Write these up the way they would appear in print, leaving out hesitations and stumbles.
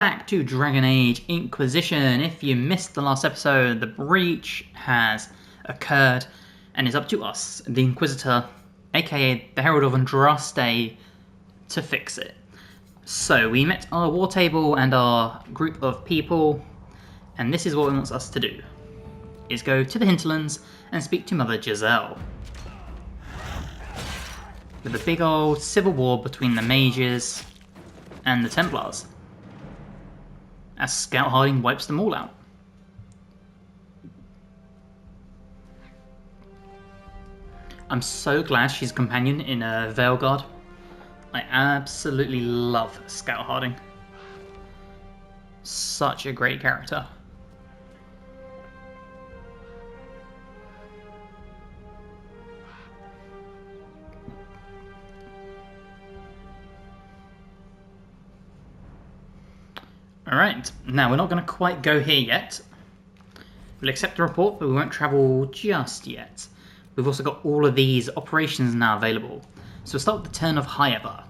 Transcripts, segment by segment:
Back to Dragon Age Inquisition. If you missed the last episode, the breach has occurred and it's up to us, the Inquisitor, aka the Herald of Andraste, to fix it. So we met our war table and our group of people, and this is what it wants us to do, is go to the hinterlands and speak to Mother Giselle. With a big old civil war between the mages and the Templars, as Scout Harding wipes them all out. I'm so glad she's a companion in Veilguard. I absolutely love Scout Harding. Such a great character. Alright, now we're not going to quite go here yet. We'll accept the report, but we won't travel just yet. We've also got all of these operations now available. So we'll start with the turn of Highever.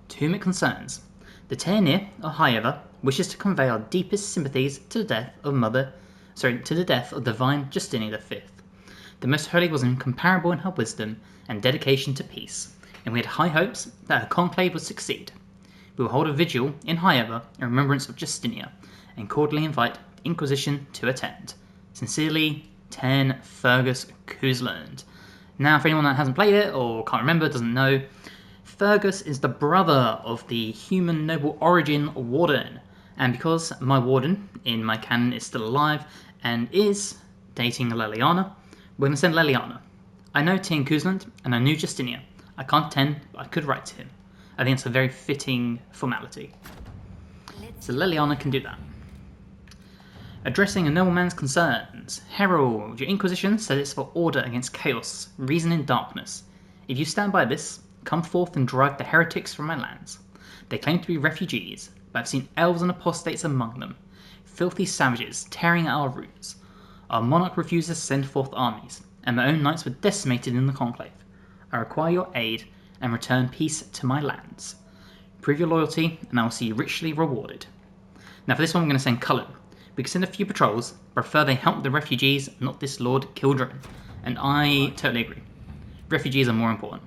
To whom it concerns, the Tairnir of Highever wishes to convey our deepest sympathies to the death of Divine Justinia V. The Most Holy was incomparable in her wisdom and dedication to peace, and we had high hopes that her conclave would succeed. We will hold a vigil in Highever in remembrance of Justinia, and cordially invite the Inquisition to attend. Sincerely, Ten Fergus Kuzland. Now, for anyone that hasn't played it or can't remember, doesn't know, Fergus is the brother of the human noble origin Warden, and because my Warden in my canon is still alive and is dating Leliana, we're going to send Leliana. I know Ten Kuzland and I knew Justinia. I can't attend, but I could write to him. I think it's a very fitting formality. So Leliana can do that. Addressing a nobleman's concerns. Herald, your Inquisition says it's for order against chaos, reason in darkness. If you stand by this, come forth and drive the heretics from my lands. They claim to be refugees, but I've seen elves and apostates among them. Filthy savages tearing at our roots. Our monarch refuses to send forth armies, and my own knights were decimated in the conclave. I require your aid and return peace to my lands. Prove your loyalty, and I will see you richly rewarded. Now for this one, we're going to send Cullen. We can send a few patrols, but prefer they help the refugees, not this Lord Kildren. And I totally agree. Refugees are more important.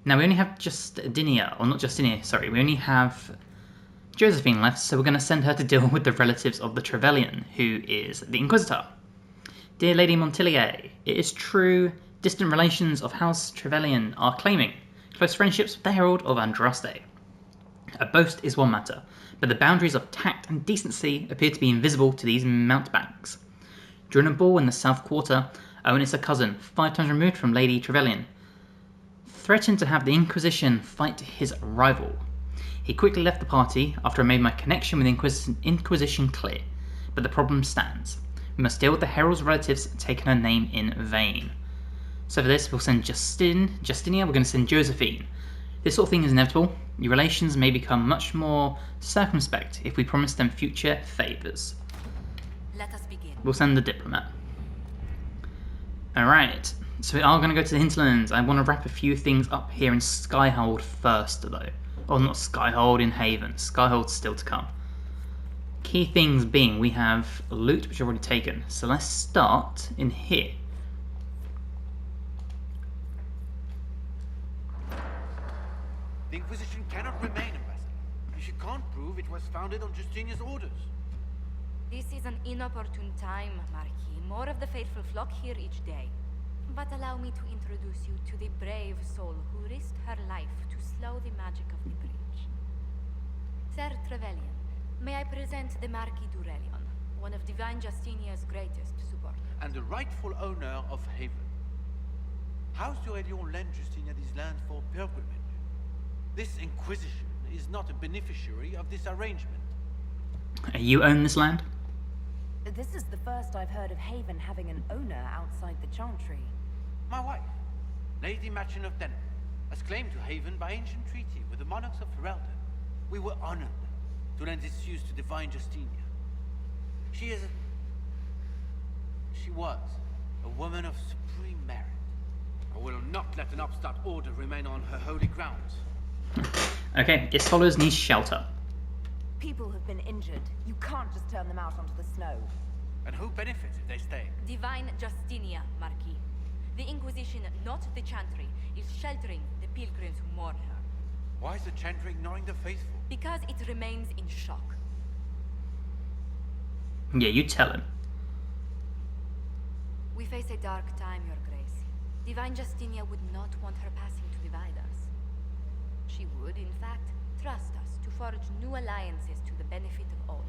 Now we only have Justinia, or not Justinia, sorry, we only have Josephine left, so we're going to send her to deal with the relatives of the Trevelyan, who is the Inquisitor. Dear Lady Montillier, it is true distant relations of House Trevelyan are claiming close friendships with the Herald of Andraste. A boast is one matter, but the boundaries of tact and decency appear to be invisible to these mountebanks. During a ball in the South Quarter, Owen's a cousin, 5 times removed from Lady Trevelyan, threatened to have the Inquisition fight his rival. He quickly left the party after I made my connection with Inquisition clear, but the problem stands. We must deal with the Herald's relatives taking her name in vain. So for this, we'll send Justinia, we're going to send Josephine. This sort of thing is inevitable. Your relations may become much more circumspect if we promise them future favours. Let us begin. We'll send the diplomat. Alright, so we are going to go to the hinterlands. I want to wrap a few things up here in Skyhold first, though. Or not Skyhold, in Haven. Skyhold's still to come. Key things being, we have loot, which I've already taken. So let's start in here. The Inquisition cannot remain, Ambassador, if you can't prove it was founded on Justinia's orders. This is an inopportune time, Marquis. More of the faithful flock here each day. But allow me to introduce you to the brave soul who risked her life to slow the magic of the breach. Sir Trevelyan, may I present the Marquis Durelion, one of Divine Justinia's greatest supporters. And the rightful owner of Haven. House Durelion lent Justinia these lands for pilgrimage. This Inquisition is not a beneficiary of this arrangement. You own this land? This is the first I've heard of Haven having an owner outside the Chantry. My wife, Lady Machin of Denham, has claimed to Haven by ancient treaty with the monarchs of Herald. We were honored to lend its use to Divine Justinia. She was a woman of supreme merit. I will not let an upstart order remain on her holy grounds. Okay, its followers need shelter. People have been injured. You can't just turn them out onto the snow. And who benefits if they stay? Divine Justinia, Marquis. The Inquisition, not the Chantry, is sheltering the pilgrims who mourn her. Why is the Chantry ignoring the faithful? Because it remains in shock. Yeah, you tell him. We face a dark time, Your Grace. Divine Justinia would not want her passing to divide us. She would, in fact, trust us to forge new alliances to the benefit of all,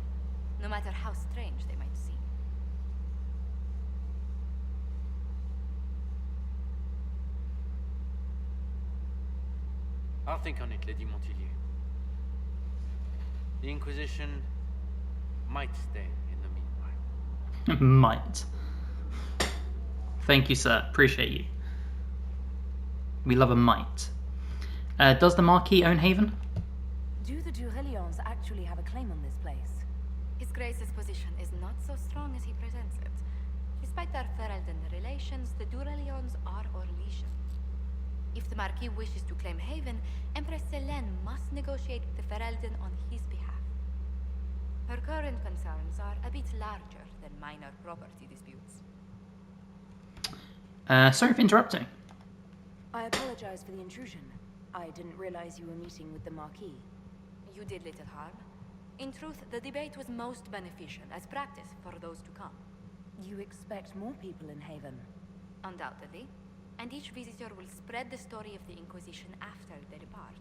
no matter how strange they might seem. I'll think on it, Lady Montillier. The Inquisition might stay in the meanwhile. Might. Thank you, sir. Appreciate you. We love a might. Does the Marquis own Haven? Do the Durelions actually have a claim on this place? His Grace's position is not so strong as he presents it. Despite their Ferelden relations, the Durelions are Orlesian. If the Marquis wishes to claim Haven, Empress Selene must negotiate with the Ferelden on his behalf. Her current concerns are a bit larger than minor property disputes. Sorry for interrupting. I apologize for the intrusion. I didn't realize you were meeting with the Marquis. You did little harm. In truth, the debate was most beneficial as practice for those to come. You expect more people in Haven? Undoubtedly. And each visitor will spread the story of the Inquisition after they depart.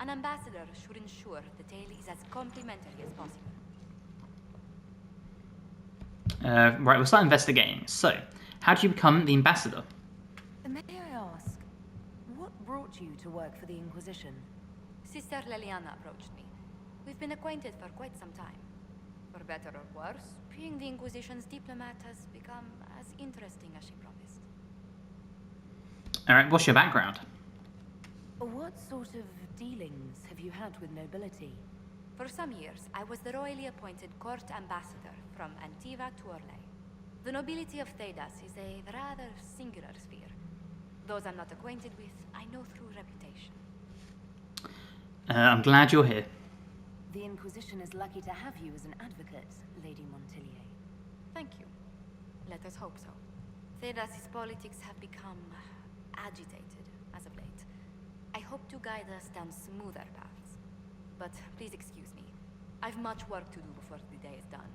An ambassador should ensure the tale is as complimentary as possible. Right, we'll start investigating. So, how did you become the ambassador? May I ask, what brought you to work for the Inquisition? Sister Leliana approached me. We've been acquainted for quite some time. For better or worse, being the Inquisition's diplomat has become as interesting as she promised. Alright, what's your background? What sort of dealings have you had with nobility? For some years, I was the royally appointed court ambassador from Antiva to Orlais. The nobility of Thedas is a rather singular sphere. Those I'm not acquainted with, I know through reputation. I'm glad you're here. The Inquisition is lucky to have you as an advocate, Lady Montillier. Thank you. Let us hope so. Thedas' politics have become agitated as of late. I hope to guide us down smoother paths. But please excuse me. I've much work to do before the day is done.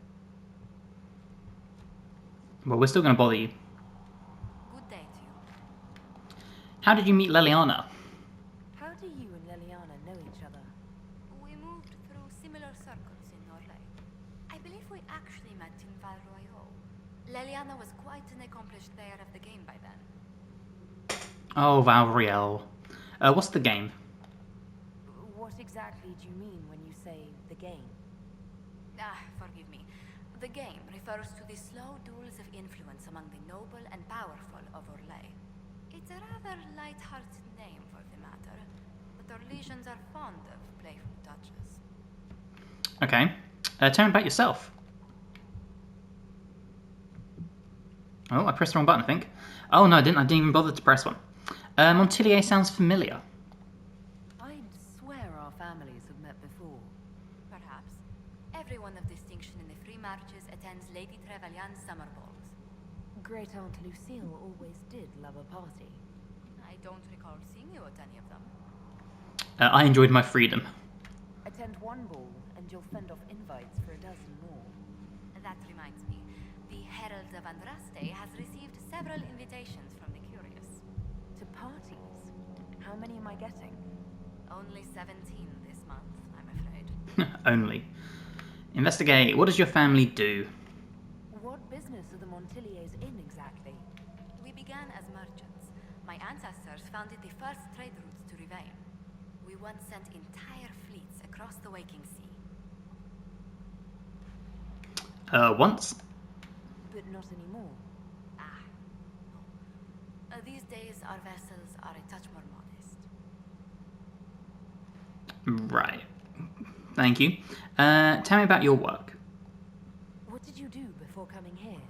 Well, we're still going to bother you. Good day to you. How did you meet Leliana? How do you and Leliana know each other? We moved through similar circles in Orlais. I believe we actually met in Val Royeaux. Leliana was quite an accomplished player of the game by then. Oh, Valriel. What's the game? What exactly do you mean when you say the game? Forgive me. The game refers to the slow duels of influence among the noble and powerful of Orlais. It's a rather light-hearted name for the matter, but Orlesians are fond of playful touches. Okay. Tell me about yourself. Oh, I pressed the wrong button, I think. Oh, no, I didn't even bother to press one. Montillier sounds familiar. I'd swear our families have met before. Perhaps. Everyone of distinction in the Free Marches attends Lady Trevelyan's summer balls. Great Aunt Lucille always did love a party. I don't recall seeing you at any of them. I enjoyed my freedom. Attend one ball, and you'll fend off invites for a dozen more. That reminds me. The Herald of Andraste has received several invitations from the curious. To parties? How many am I getting? Only 17 this month, I'm afraid. Only. Investigate. What does your family do? What business are the Montilliers in exactly? We began as merchants. My ancestors founded the first trade routes to Rivain. We once sent entire fleets across the Waking Sea. Once? But not anymore. No. These days, our vessels are a touch more modest. Right. Thank you. Tell me about your work. What did you do before coming here?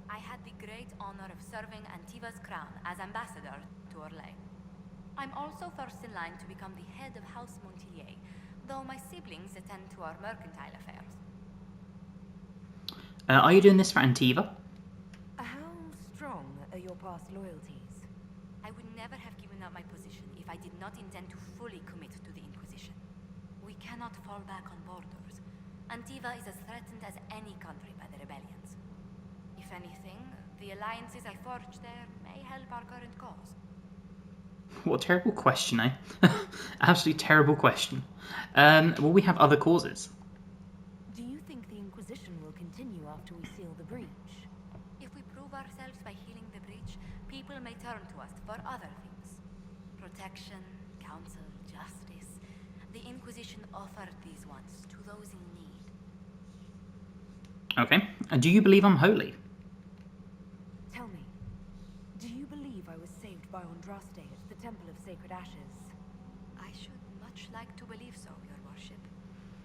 I had the great honor of serving Antiva's crown as ambassador to Orlais. I'm also first in line to become the head of House Montillier, though my siblings attend to our mercantile affairs. Are you doing this for Antiva? How strong are your past loyalties? I would never have given up my position if I did not intend to fully commit to the Inquisition. We cannot fall back on borders. Antiva is as threatened as any country by the rebellions. If anything, the alliances I forged there may help our current cause. What a terrible question, eh? Absolutely terrible question. Will we have other causes? Do you think the Inquisition will continue after we seal the breach? If we prove ourselves by healing the breach, people may turn to us for other things. Protection, counsel, justice. The Inquisition offered these ones to those in need. Okay. Do you believe I'm holy? Tell me, do you believe I was saved by Andraste at the Temple of Sacred Ashes? I should much like to believe so, Your Worship.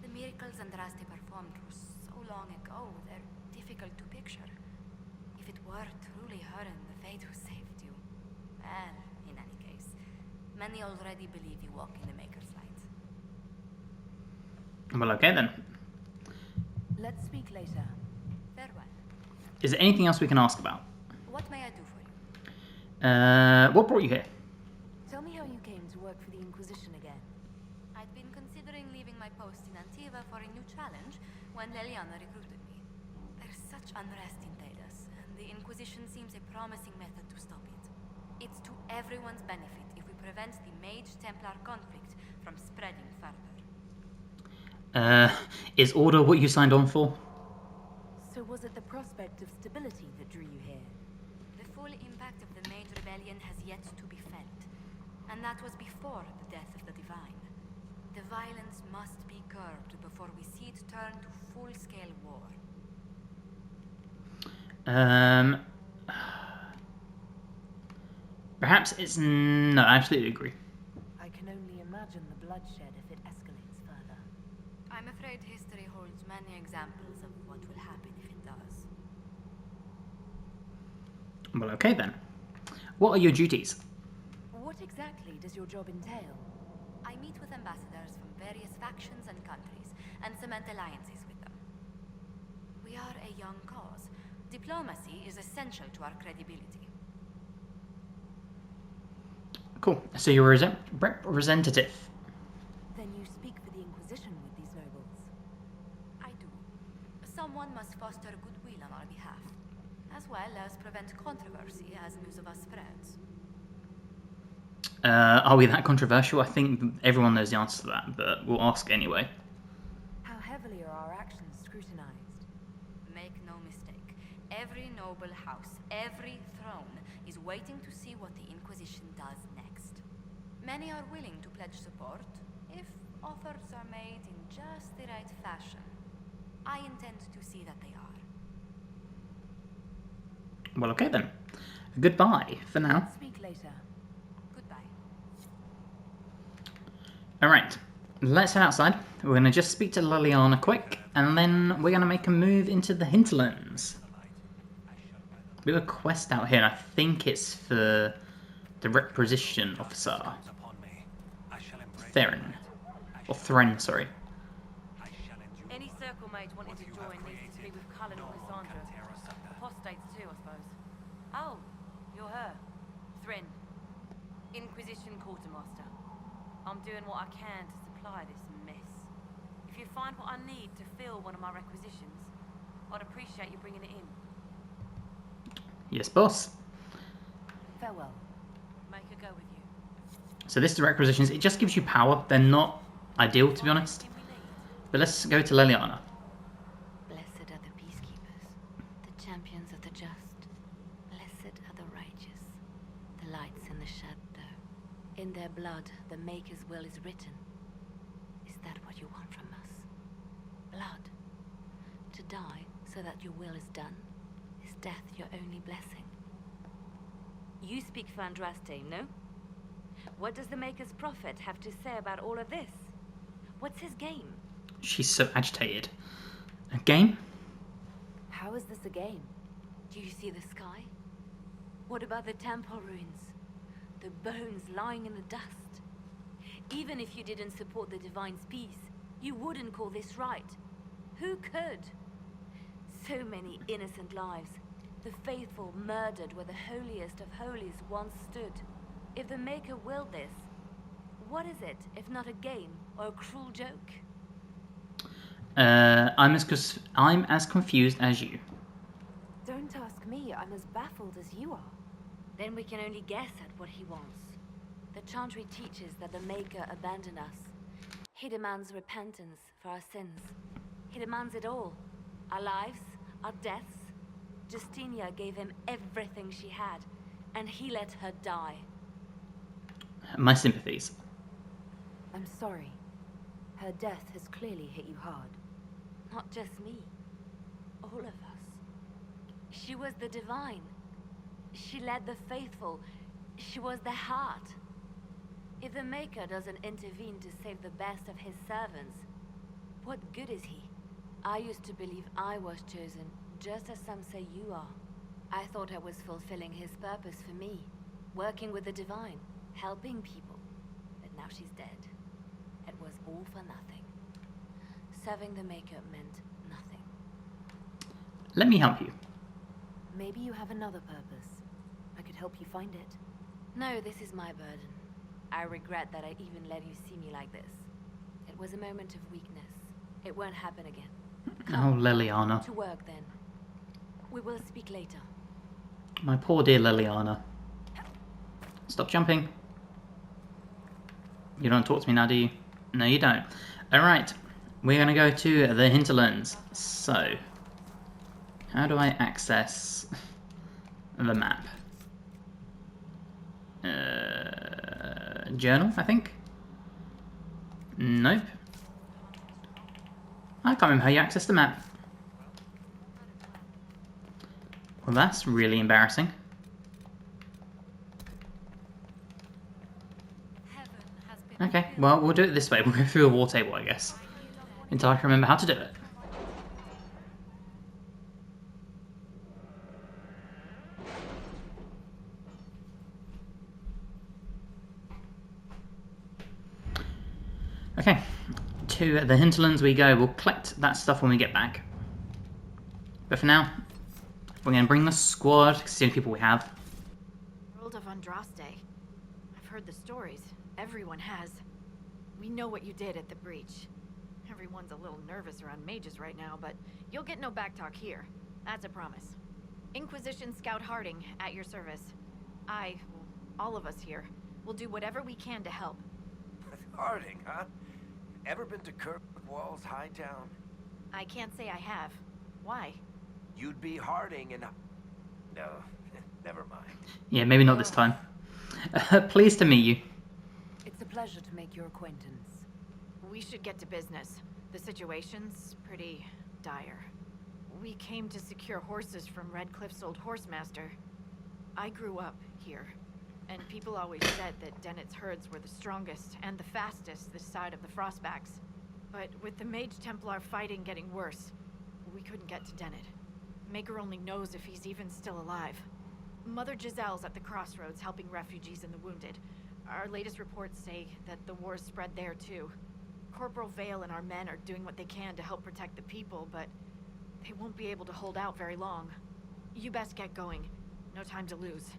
The miracles Andraste performed were so long ago, they're difficult to picture. If it were truly her and the Fate who saved you, well, in any case, many already believe you walk in the Maker's light. Well, okay then. Let's speak later. Farewell. Is there anything else we can ask about? What may I do for you? What brought you here? Tell me how you came to work for the Inquisition again. I'd been considering leaving my post in Antiva for a new challenge when Leliana recruited me. There's such unrest in Thedas, and the Inquisition seems a promising method to stop it. It's to everyone's benefit if we prevent the Mage-Templar conflict from spreading further. Is Order what you signed on for? So was it the prospect of stability that drew you here? The full impact of the Mage Rebellion has yet to be felt, and that was before the death of the Divine. The violence must be curbed before we see it turn to full-scale war. Perhaps it's... No, I absolutely agree. I can only imagine the bloodshed if it escalates further. I'm afraid history holds many examples of what will happen if it does. Well, okay then. What are your duties? What exactly does your job entail? I meet with ambassadors from various factions and countries, and cement alliances with them. We are a young cause. Diplomacy is essential to our credibility. Cool. So you're a representative. Then you speak for the Inquisition with these nobles. I do. Someone must foster goodwill on our behalf, as well as prevent controversy as news of us spreads. Are we that controversial? I think everyone knows the answer to that, but we'll ask anyway. How heavily are our actions scrutinized? Make no mistake. Every noble house, every throne, is waiting to see what the Inquisition does next. Many are willing to pledge support, if offers are made in just the right fashion. I intend to see that they are. Well, okay then. Goodbye for now. Speak later. Goodbye. Alright, let's head outside. We're going to just speak to Leliana quick, and then we're going to make a move into the hinterlands. We have a quest out here, and I think it's for the requisition officer. Theron. Or Thren, sorry. Any circle mate wanting to join needs to speak with Cullen or Cassandra. Apostates too, I suppose. Oh, you're her. Thren. Inquisition Quartermaster. I'm doing what I can to supply this mess. If you find what I need to fill one of my requisitions, I'd appreciate you bringing it in. Yes, boss. Farewell. Make her go with you. So this is the requisitions. It just gives you power. They're not ideal, to be honest. Anything we need? But let's go to Leliana. Blessed are the peacekeepers, the champions of the just. Blessed are the righteous, the lights in the shadow. In their blood, the Maker's will is written. Is that what you want from us? Blood. To die so that your will is done. Is death your only blessing? You speak for Andraste, no? What does the Maker's prophet have to say about all of this? What's his game? She's so agitated. A game? How is this a game? Do you see the sky? What about the temple ruins? The bones lying in the dust? Even if you didn't support the Divine's peace, You wouldn't call this right. Who could? So many innocent lives. The faithful murdered where the holiest of holies once stood. If the Maker willed this, what is it if not a game or a cruel joke? I'm as confused as you. Don't ask me, I'm as baffled as you are. Then we can only guess at what he wants. The chantry teaches that the Maker abandoned us. He demands repentance for our sins. He demands it all. Our lives, our deaths. Justinia gave him everything she had, and he let her die. My sympathies. I'm sorry. Her death has clearly hit you hard. Not just me. All of us. She was the divine. She led the faithful. She was their heart. If the Maker doesn't intervene to save the best of his servants, what good is he? I used to believe I was chosen, just as some say you are. I thought I was fulfilling his purpose for me, working with the divine, helping people. But now she's dead. It was all for nothing. Serving the Maker meant nothing. Let me help you. Maybe you have another purpose. I could help you find it. No, this is my burden. I regret that I even let you see me like this. It was a moment of weakness. It won't happen again. Oh, Liliana. To work then. We will speak later. My poor dear Liliana. Stop jumping. You don't talk to me now, do you? No, you don't. Alright, we're going to go to the hinterlands. So, how do I access the map? Journal, I think? Nope. I can't remember how you access the map. Well, that's really embarrassing. Okay, well, we'll do it this way. We'll go through a war table, I guess. Until I can remember how to do it. Okay, to the hinterlands we go. We'll collect that stuff when we get back. But for now, we're going to bring the squad, because it's the only people we have. Herald of Andraste. I've heard the stories. Everyone has. We know what you did at the breach. Everyone's a little nervous around mages right now, but you'll get no backtalk here. That's a promise. Inquisition Scout Harding, at your service. All of us here, will do whatever we can to help. Harding, huh? Ever been to Kirkwall's Hightown? I can't say I have. Why? You'd be Harding and... No, never mind. Yeah, maybe not this time. Pleased to meet you. It's a pleasure to make your acquaintance. We should get to business. The situation's pretty dire. We came to secure horses from Redcliffe's old horsemaster. I grew up here, and people always said that Dennett's herds were the strongest and the fastest this side of the Frostbacks. But with the Mage Templar fighting getting worse, we couldn't get to Dennett. Maker only knows if he's even still alive. Mother Giselle's at the crossroads helping refugees and the wounded. Our latest reports say that the war's spread there too. Corporal Vale and our men are doing what they can to help protect the people, but they won't be able to hold out very long. You best get going. No time to lose.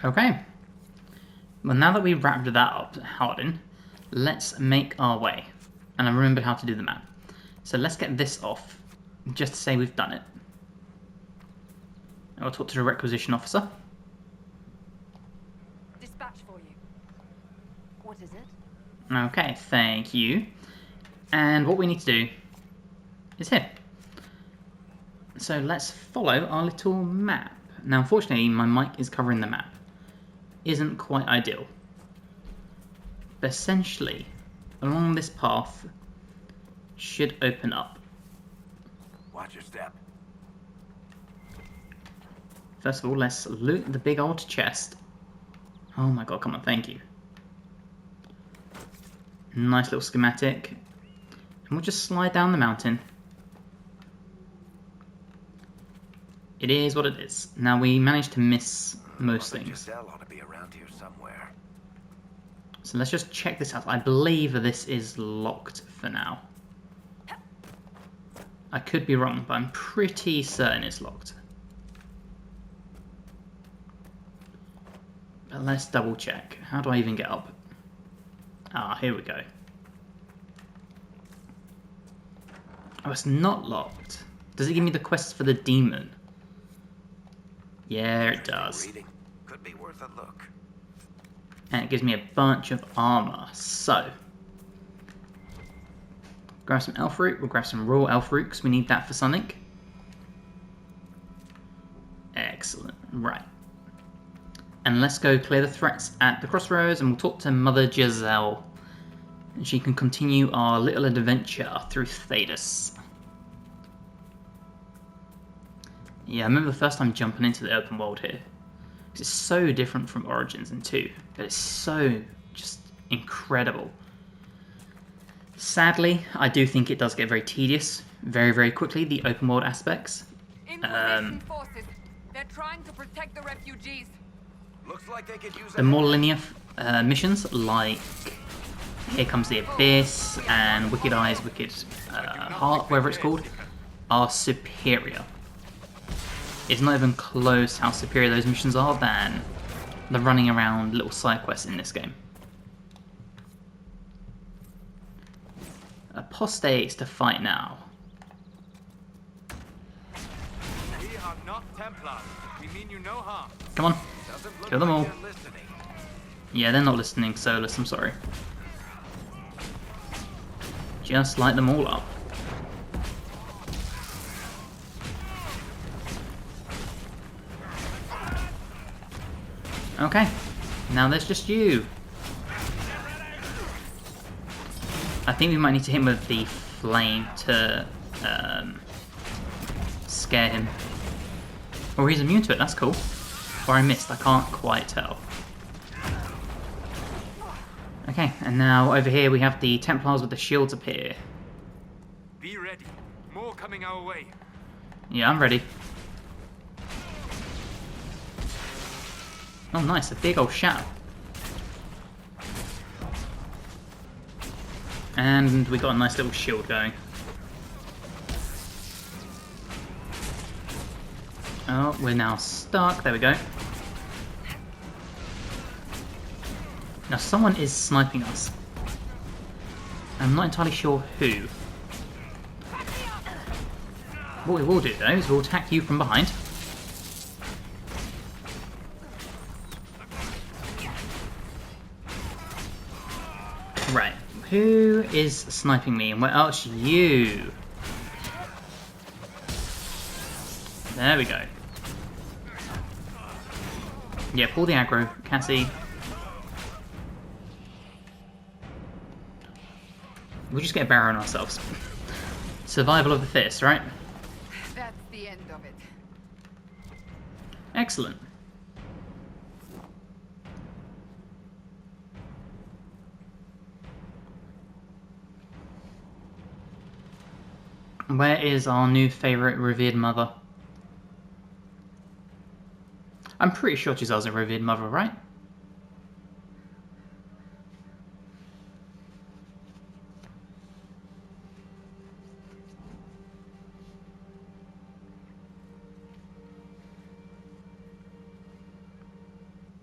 Okay. Well, now that we've wrapped that up, Hardin, let's make our way. And I remembered how to do the map. So let's get this off, just to say we've done it. I'll talk to the requisition officer. Dispatch for you. What is it? Okay, thank you. And what we need to do is here. So let's follow our little map. Now, unfortunately, my mic is covering the map. Isn't quite ideal. But essentially, along this path should open up. Watch your step. First of all, let's loot the big old chest. Oh my god, come on, thank you. Nice little schematic. And we'll just slide down the mountain. It is what it is. Now, we managed to miss most Mother things. Giselle ought to be around here somewhere. So let's just check this out. I believe this is locked for now. I could be wrong, but I'm pretty certain it's locked. But let's double check. How do I even get up? Ah, here we go. Oh, it's not locked. Does it give me the quest for the demon? Yeah, it does. Reading could be worth a look. And it gives me a bunch of armor. So, grab some elf root. We'll grab some raw elf root because we need that for something. Excellent. Right. And let's go clear the threats at the crossroads, and we'll talk to Mother Giselle. And she can continue our little adventure through Thedas. Yeah, I remember the first time jumping into the open world here. It's so different from Origins and 2, but it's so just incredible. Sadly, I do think it does get very tedious very, very quickly, the open world aspects. Inquisition forces. They're trying to protect the refugees. Looks like they could use The more linear missions, like Here Comes the Abyss and Wicked Eyes, Wicked Heart, whatever it's called, are superior. It's not even close how superior those missions are than the running around little side quests in this game. Apostates to fight now. We are not Templars. We mean you no harm. Come on, kill them all. listening. Yeah, they're not listening, Solus, I'm sorry. Just light them all up. Okay, now there's just you. I think we might need to hit him with the flame to scare him. Or he's immune to it, that's cool. Or I missed, I can't quite tell. Okay, and now over here we have the Templars with the shields appear. Be ready. More coming our way. Yeah, I'm ready. Oh nice, a big old shadow. And we got a nice little shield going. Oh, we're now stuck. There we go. Now someone is sniping us. I'm not entirely sure who. What we will do though is we'll attack you from behind. Right, who is sniping me and where else? You. There we go. Yeah, pull the aggro, Cassie. We'll just get a barrier on ourselves. Survival of the fittest, right? That's the end of it. Excellent. Where is our new favourite revered mother? I'm pretty sure Giselle's a revered mother, right?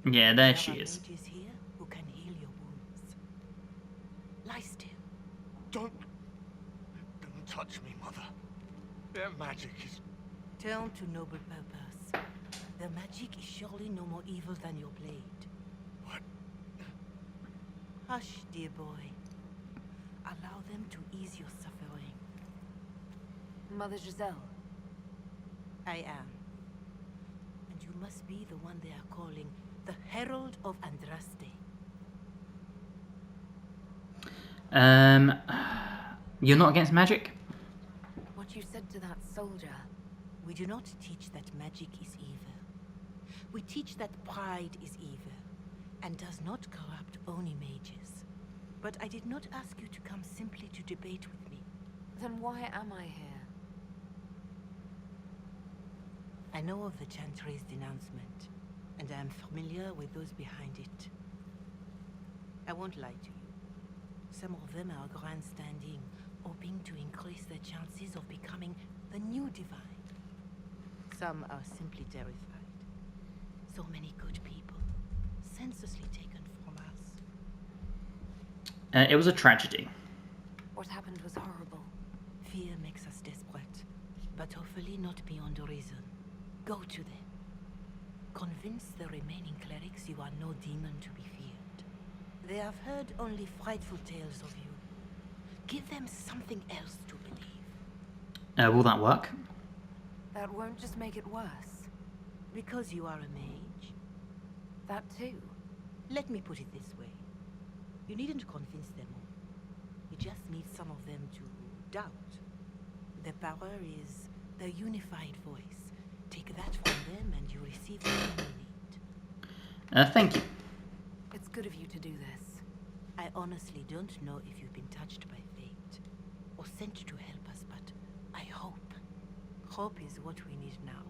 Yeah, there she is. Mages here who can heal your wounds. Lie still. Don't touch me, Mother. Their magic is... Turn to noble purpose. Their magic is surely no more evil than your blade. What? Hush, dear boy. Allow them to ease your suffering. Mother Giselle. I am. And you must be the one they are calling the Herald of Andraste. You're not against magic? What you said to that soldier. We do not teach that magic is evil. We teach that pride is evil, and does not corrupt only mages. But I did not ask you to come simply to debate with me. Then why am I here? I know of the Chantry's denouncement. and I am familiar with those behind it. I won't lie to you. Some of them are grandstanding, hoping to increase their chances of becoming the new divine. Some are simply terrified. So many good people, senselessly taken from us. It was a tragedy. What happened was horrible. Fear makes us desperate, but hopefully not beyond reason. Go to them. Convince the remaining clerics you are no demon to be feared. They have heard only frightful tales of you. Give them something else to believe. Will that work? That won't just make it worse. Because you are a mage? That too. Let me put it this way. You needn't convince them all. You just need some of them to doubt. The power is the unified voice. Take that from them and you receive what you need. Thank you. It's good of you to do this. I honestly don't know if you've been touched by fate or sent to help us, but I hope. Hope is what we need now.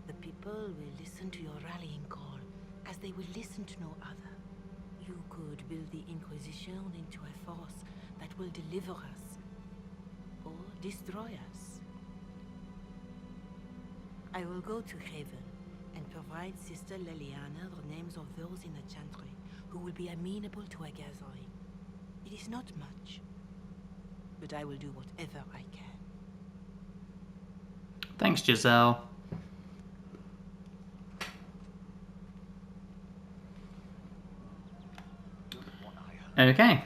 The people will listen to your rallying call as they will listen to no other. You could build the Inquisition into a force that will deliver us or destroy us. I will go to Haven and provide Sister Leliana the names of those in the chantry who will be amenable to a gathering. It is not much, but I will do whatever I can. Thanks, Giselle. Okay.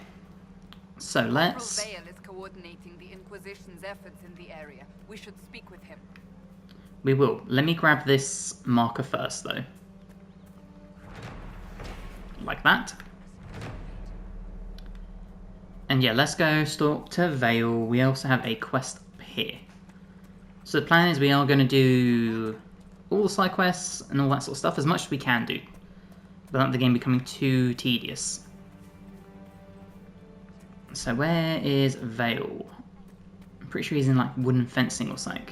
So let's... Vale is coordinating the Inquisition's efforts in the area. We should speak with him. We will. Let me grab this marker first, though. Like that. And yeah, let's go talk to Vale. We also have a quest up here. So the plan is we are going to do all the side quests and all that sort of stuff as much as we can do, without the game becoming too tedious. So where is Vale? I'm pretty sure he's in like wooden fencing or something.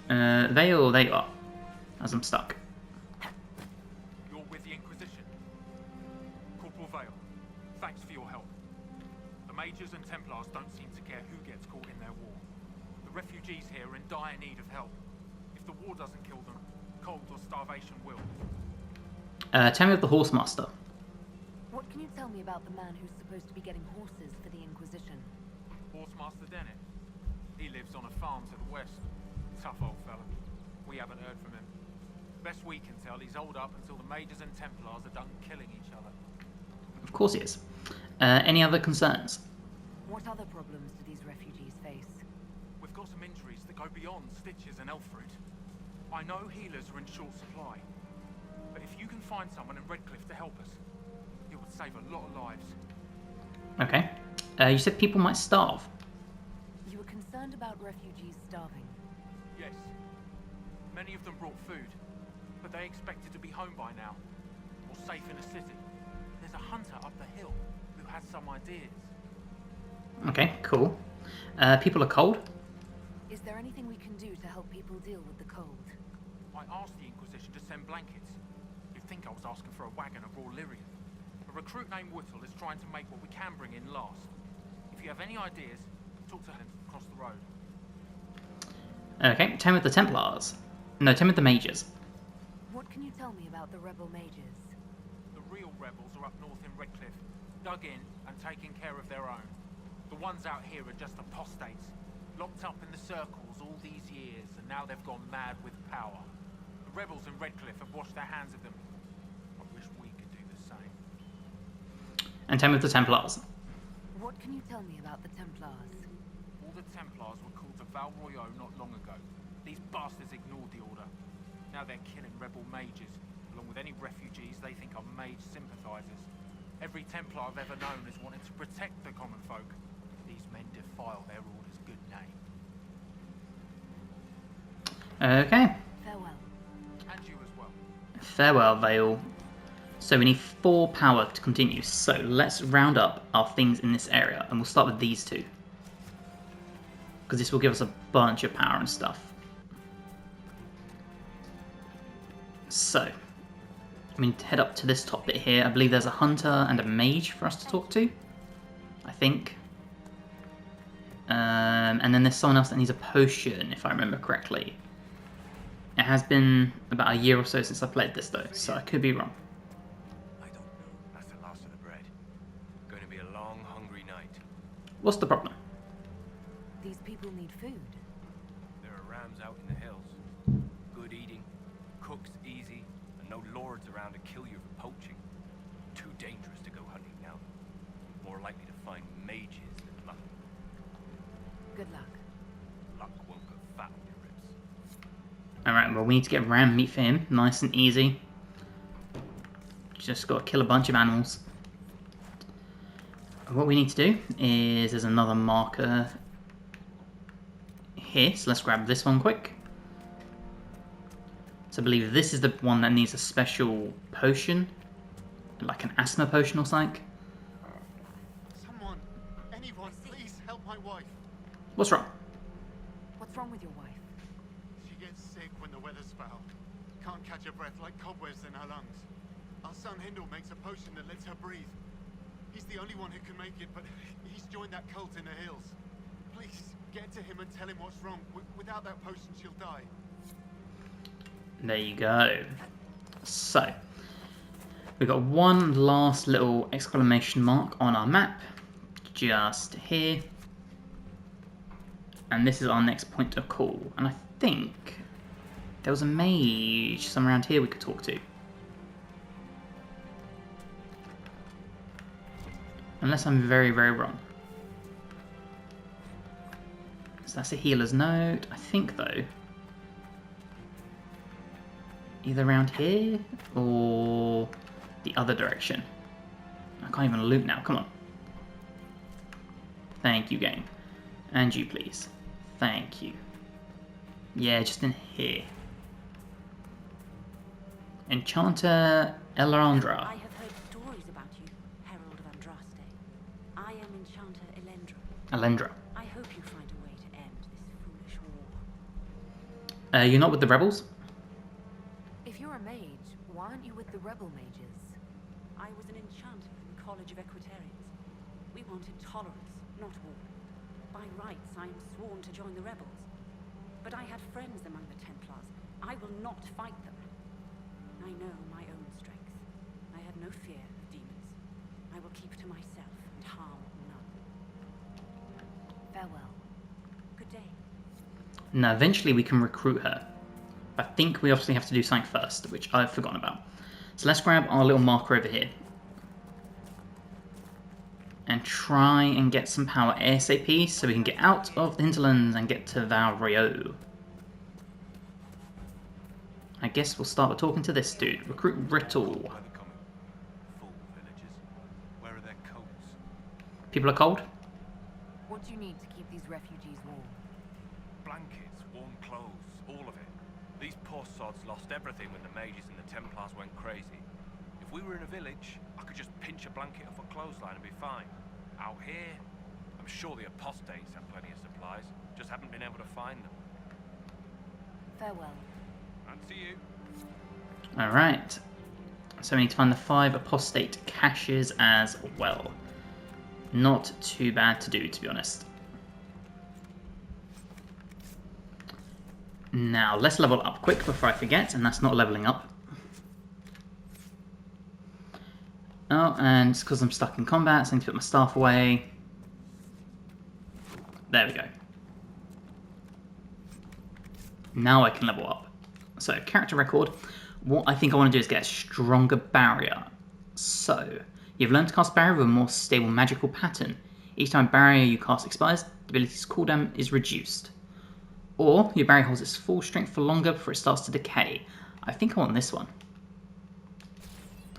Vale, there you are. As I'm stuck. You're with the Inquisition. Corporal Vale, thanks for your help. The Mages and Templars don't seem to care who gets caught in their war. The refugees here are in dire need of help. If the war doesn't kill them, cold or starvation will. Tell me of the Horsemaster. What can you tell me about the man who's supposed to be getting horses for the Inquisition? Horsemaster Dennett. He lives on a farm to the west. Tough old fella. We haven't heard from him. Best we can tell, he's holed up until the Mages and Templars are done killing each other. Of course he is. Any other concerns? What other problems do these refugees face? We've got some injuries that go beyond stitches and elf fruit. I know healers are in short supply, but if you can find someone in Redcliffe to help us, it would save a lot of lives. Okay. You said people might starve. You were concerned about refugees starving? Yes. Many of them brought food, but they expected to be home by now, or safe in a city. There's a hunter up the hill who has some ideas. Okay, cool. People are cold? Is there anything we can do to help people deal with the cold? I asked the Inquisition to send blankets. You'd think I was asking for a wagon of raw lyrium. A recruit named Whittle is trying to make what we can bring in last. If you have any ideas, talk to him across the road. Okay, tell me with the Templars. No, tell me with the Mages. What can you tell me about the rebel mages? The real rebels are up north in Redcliffe, dug in and taking care of their own. The ones out here are just apostates, locked up in the circles all these years, and now they've gone mad with power. The rebels in Redcliffe have washed their hands of them. I wish we could do the same. And tell me with the Templars. What can you tell me about the Templars? All the Templars were called to Val Royeaux not long ago. These bastards ignored the order. Now they're killing rebel mages, along with any refugees they think are mage sympathizers. Every Templar I've ever known has wanted to protect the common folk. These men defile their order's good name. Okay. Farewell. And you as well. Farewell, Vale. So we need 4 power to continue. So let's round up our things in this area, and we'll start with these two. Because this will give us a bunch of power and stuff. So, we need to head up to this top bit here. I believe there's a hunter and a mage for us to talk to, I think. And then there's someone else that needs a potion, if I remember correctly. It has been about a year or so since I played this though, so I could be wrong. I don't know. That's the last of the bread. Going to be a long, hungry night. What's the problem? These people need food. There are rams out in the hills. Good eating, cooks easy, and no lords around to kill you for poaching. Too dangerous to go hunting now. More likely to find mages than luck. Good luck. Luck won't go fat on your ribs. Alright, well we need to get ram meat for him, nice and easy. Just got to kill a bunch of animals. What we need to do is, there's another marker here, so let's grab this one quick. So I believe this is the one that needs a special potion, like an asthma potion or something. Someone, anyone, please help my wife. What's wrong? What's wrong with your wife? She gets sick when the weather's foul. Can't catch her breath like cobwebs in her lungs. Our son Hindle makes a potion that lets her breathe. He's the only one who can make it, but he's joined that cult in the hills. Please, get to him and tell him what's wrong. Without that potion, she'll die. There you go. So, we've got one last little exclamation mark on our map, just here. And this is our next point of call. And I think there was a mage somewhere around here we could talk to. Unless I'm very, very wrong. So that's a healer's note. I think, though, either around here or the other direction. I can't even loot now. Come on. Thank you, game. And you, please. Thank you. Yeah, just in here. Enchanter Elandra. I have heard stories about you, Herald of Andraste. I am Enchanter Elendra. I hope you find a way to end this foolish war. You're not with the rebels? If you're a mage, why aren't you with the rebel mages? I was an enchanter in the College of Equitarians. We wanted tolerance, not war. By rights, I am sworn to join the rebels. But I had friends among the Templars. I will not fight them. I know my own strength. I have no fear of demons. I will keep to myself and harm none. Farewell. Good day. Now, eventually we can recruit her. I think we obviously have to do something first, which I've forgotten about. So let's grab our little marker over here. And try and get some power ASAP so we can get out of the hinterlands and get to Valrio. I guess we'll start with talking to this dude. Recruit Brittle. Full villagers. Where are their coats? People are cold? What do you need to keep these refugees warm? Blankets, warm clothes, all of it. These poor sods lost everything when the mages and the Templars went crazy. If we were in a village, I could just pinch a blanket off a clothesline and be fine. Out here, I'm sure the apostates have plenty of supplies, just haven't been able to find them. Farewell. And see you. Alright. So we need to find the 5 apostate caches as well. Not too bad to do, to be honest. Now, let's level up quick before I forget, and that's not leveling up. Oh, and it's because I'm stuck in combat, so I need to put my staff away. There we go. Now I can level up. So, character record. What I think I want to do is get a stronger barrier. So, you've learned to cast barrier with a more stable magical pattern. Each time barrier you cast expires, the ability's cooldown is reduced. Or, your barrier holds its full strength for longer before it starts to decay. I think I want this one.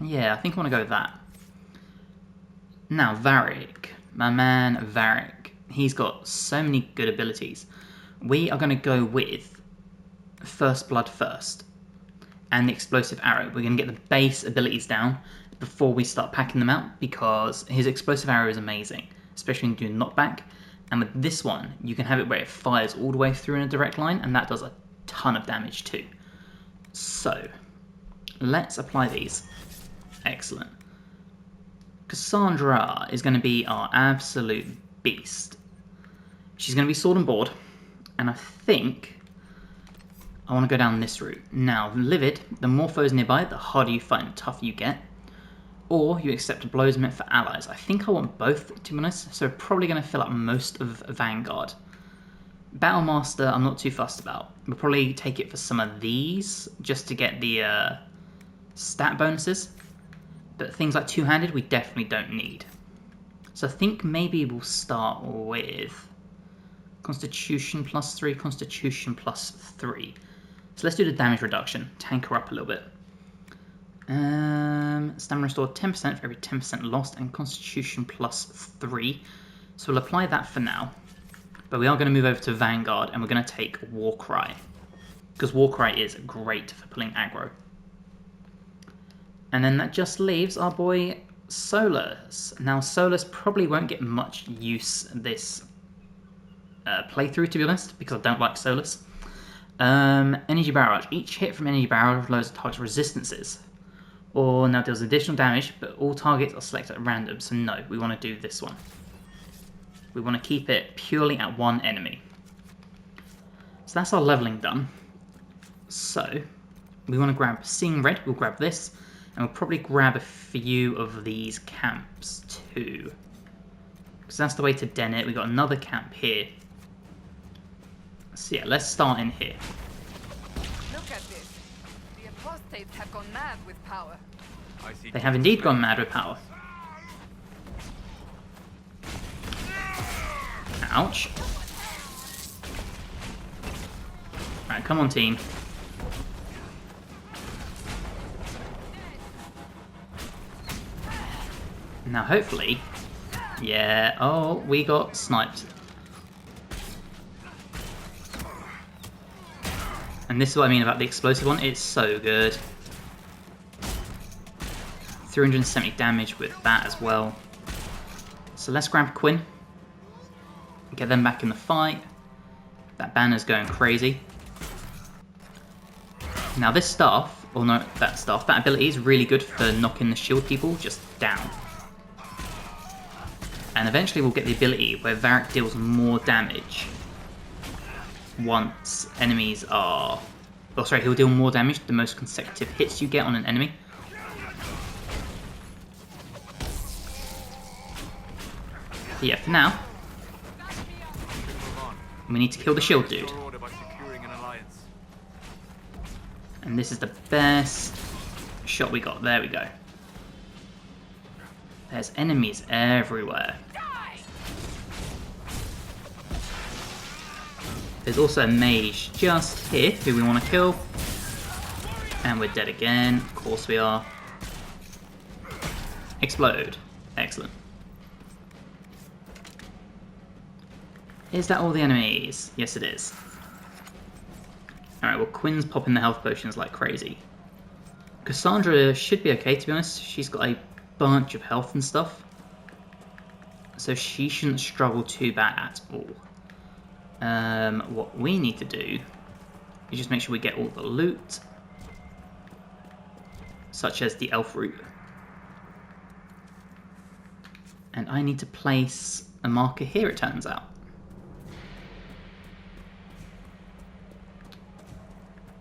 Yeah, I think I want to go with that. Now, Varric. My man, Varric. He's got so many good abilities. We are going to go with First Blood first. And the Explosive Arrow. We're going to get the base abilities down before we start packing them out, because his Explosive Arrow is amazing. Especially when you do knockback. And with this one, you can have it where it fires all the way through in a direct line, and that does a ton of damage too. So, let's apply these. Excellent. Cassandra is going to be our absolute beast. She's going to be sword and board, and I think I want to go down this route. Now, Livid, the more foes nearby, the harder you fight and the tougher you get. Or you accept blows meant for allies. I think I want both, to be honest, so probably going to fill up most of Vanguard. Battlemaster, I'm not too fussed about. We'll probably take it for some of these, just to get the stat bonuses. But things like two-handed, we definitely don't need. So I think maybe we'll start with Constitution +3, Constitution +3. So let's do the damage reduction, tank her up a little bit. Stamina restored 10% for every 10% lost, and Constitution +3. So we'll apply that for now. But we are going to move over to Vanguard, and we're going to take Warcry. Because Warcry is great for pulling aggro. And then that just leaves our boy Solus. Now Solus probably won't get much use this playthrough, to be honest, because I don't like Solus. Energy Barrage. Each hit from Energy Barrage lowers the target's resistances. Or now deals additional damage, but all targets are selected at random, so no, we want to do this one. We want to keep it purely at one enemy. So that's our leveling done. So, we want to grab Seeing Red, we'll grab this, and we'll probably grab a few of these camps too. Because that's the way to den it. We've got another camp here. So yeah, let's start in here. Look at this. The apostates have gone mad with power. They have indeed gone mad with power. Ouch. Right, come on, team. Now, hopefully... Yeah, oh, we got sniped. And this is what I mean about the explosive one. It's so good. 370 damage with that as well. So let's grab Quinn. Get them back in the fight. That banner's going crazy. Now this staff, or no, that ability is really good for knocking the shield people just down. And eventually we'll get the ability where Varric deals more damage once enemies are... Oh, sorry, he'll deal more damage the most consecutive hits you get on an enemy. But yeah, for now, we need to kill the shield dude. And this is the best shot we got. There we go. There's enemies everywhere. There's also a mage just here who we want to kill. And we're dead again. Of course we are. Explode. Excellent. Is that all the enemies? Yes, it is. Alright, well, Quinn's popping the health potions like crazy. Cassandra should be okay, to be honest. She's got a bunch of health and stuff. So she shouldn't struggle too bad at all. What we need to do is just make sure we get all the loot. Such as the elf root. And I need to place a marker here, it turns out.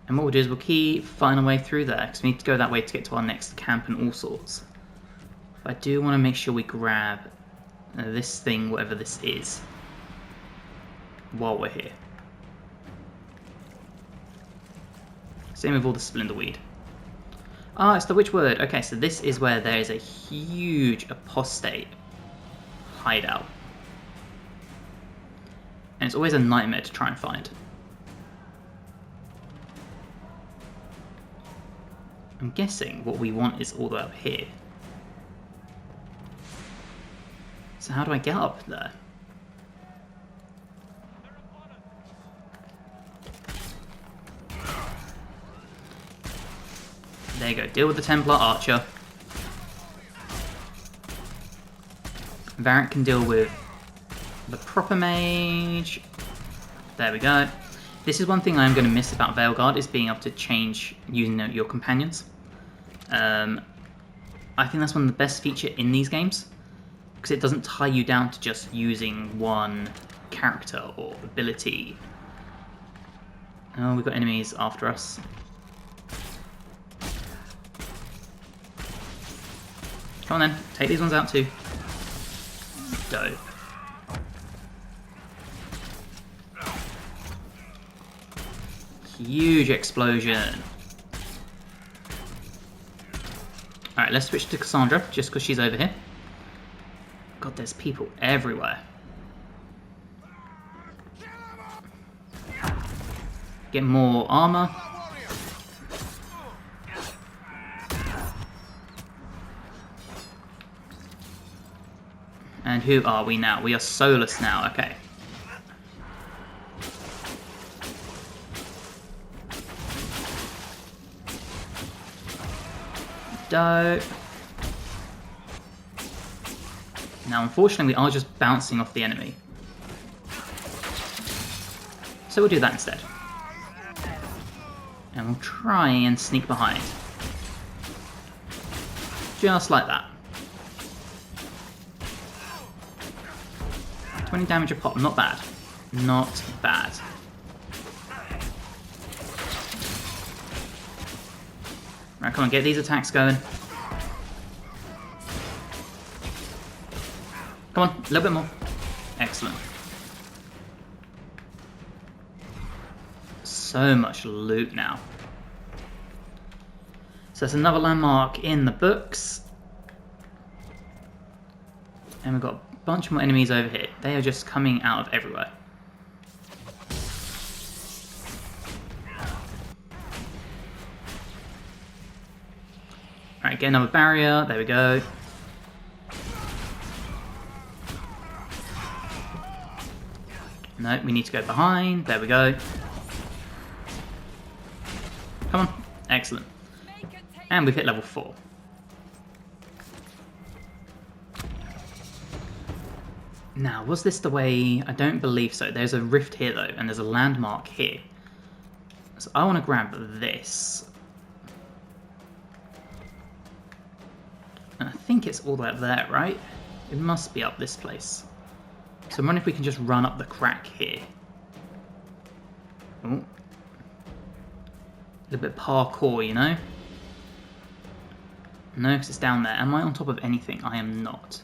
And what we'll do is we'll keep fighting our way through there, because we need to go that way to get to our next camp and all sorts. But I do want to make sure we grab this thing, whatever this is, while we're here. Same with all the Splinterweed. Ah, it's the Witchwood. Okay, so this is where there is a huge apostate hideout. And it's always a nightmare to try and find. I'm guessing what we want is all the way up here. So how do I get up there? There you go, deal with the Templar Archer. Varric can deal with The proper mage. There we go. This is one thing I'm going to miss about Veilguard, is being able to change using your companions. I think that's one of the best features in these games, because it doesn't tie you down to just using one character or ability. Oh, we've got enemies after us. Come on then, take these ones out too. Dope. Huge explosion. Alright, let's switch to Cassandra, just because she's over here. God, there's people everywhere. Get more armor. And who are we now? We are Solus now, okay. Dope. Now, unfortunately, we are just bouncing off the enemy. So we'll do that instead. And we'll try and sneak behind. Just like that. 20 damage a pop, not bad. Not bad. Right, come on, get these attacks going. Come on, a little bit more. Excellent. So much loot now. So that's another landmark in the books. And we've got a bunch more enemies over here. They are just coming out of everywhere. Alright, get another barrier. There we go. No, we need to go behind. There we go. Come on. Excellent. And we've hit level 4. Now, was this the way? I don't believe so. There's a rift here, though, and there's a landmark here. So I want to grab this. And I think it's all the way up there, right? It must be up this place. So I'm wondering if we can just run up the crack here. Oh. A little bit of parkour, you know? No, because it's down there. Am I on top of anything? I am not.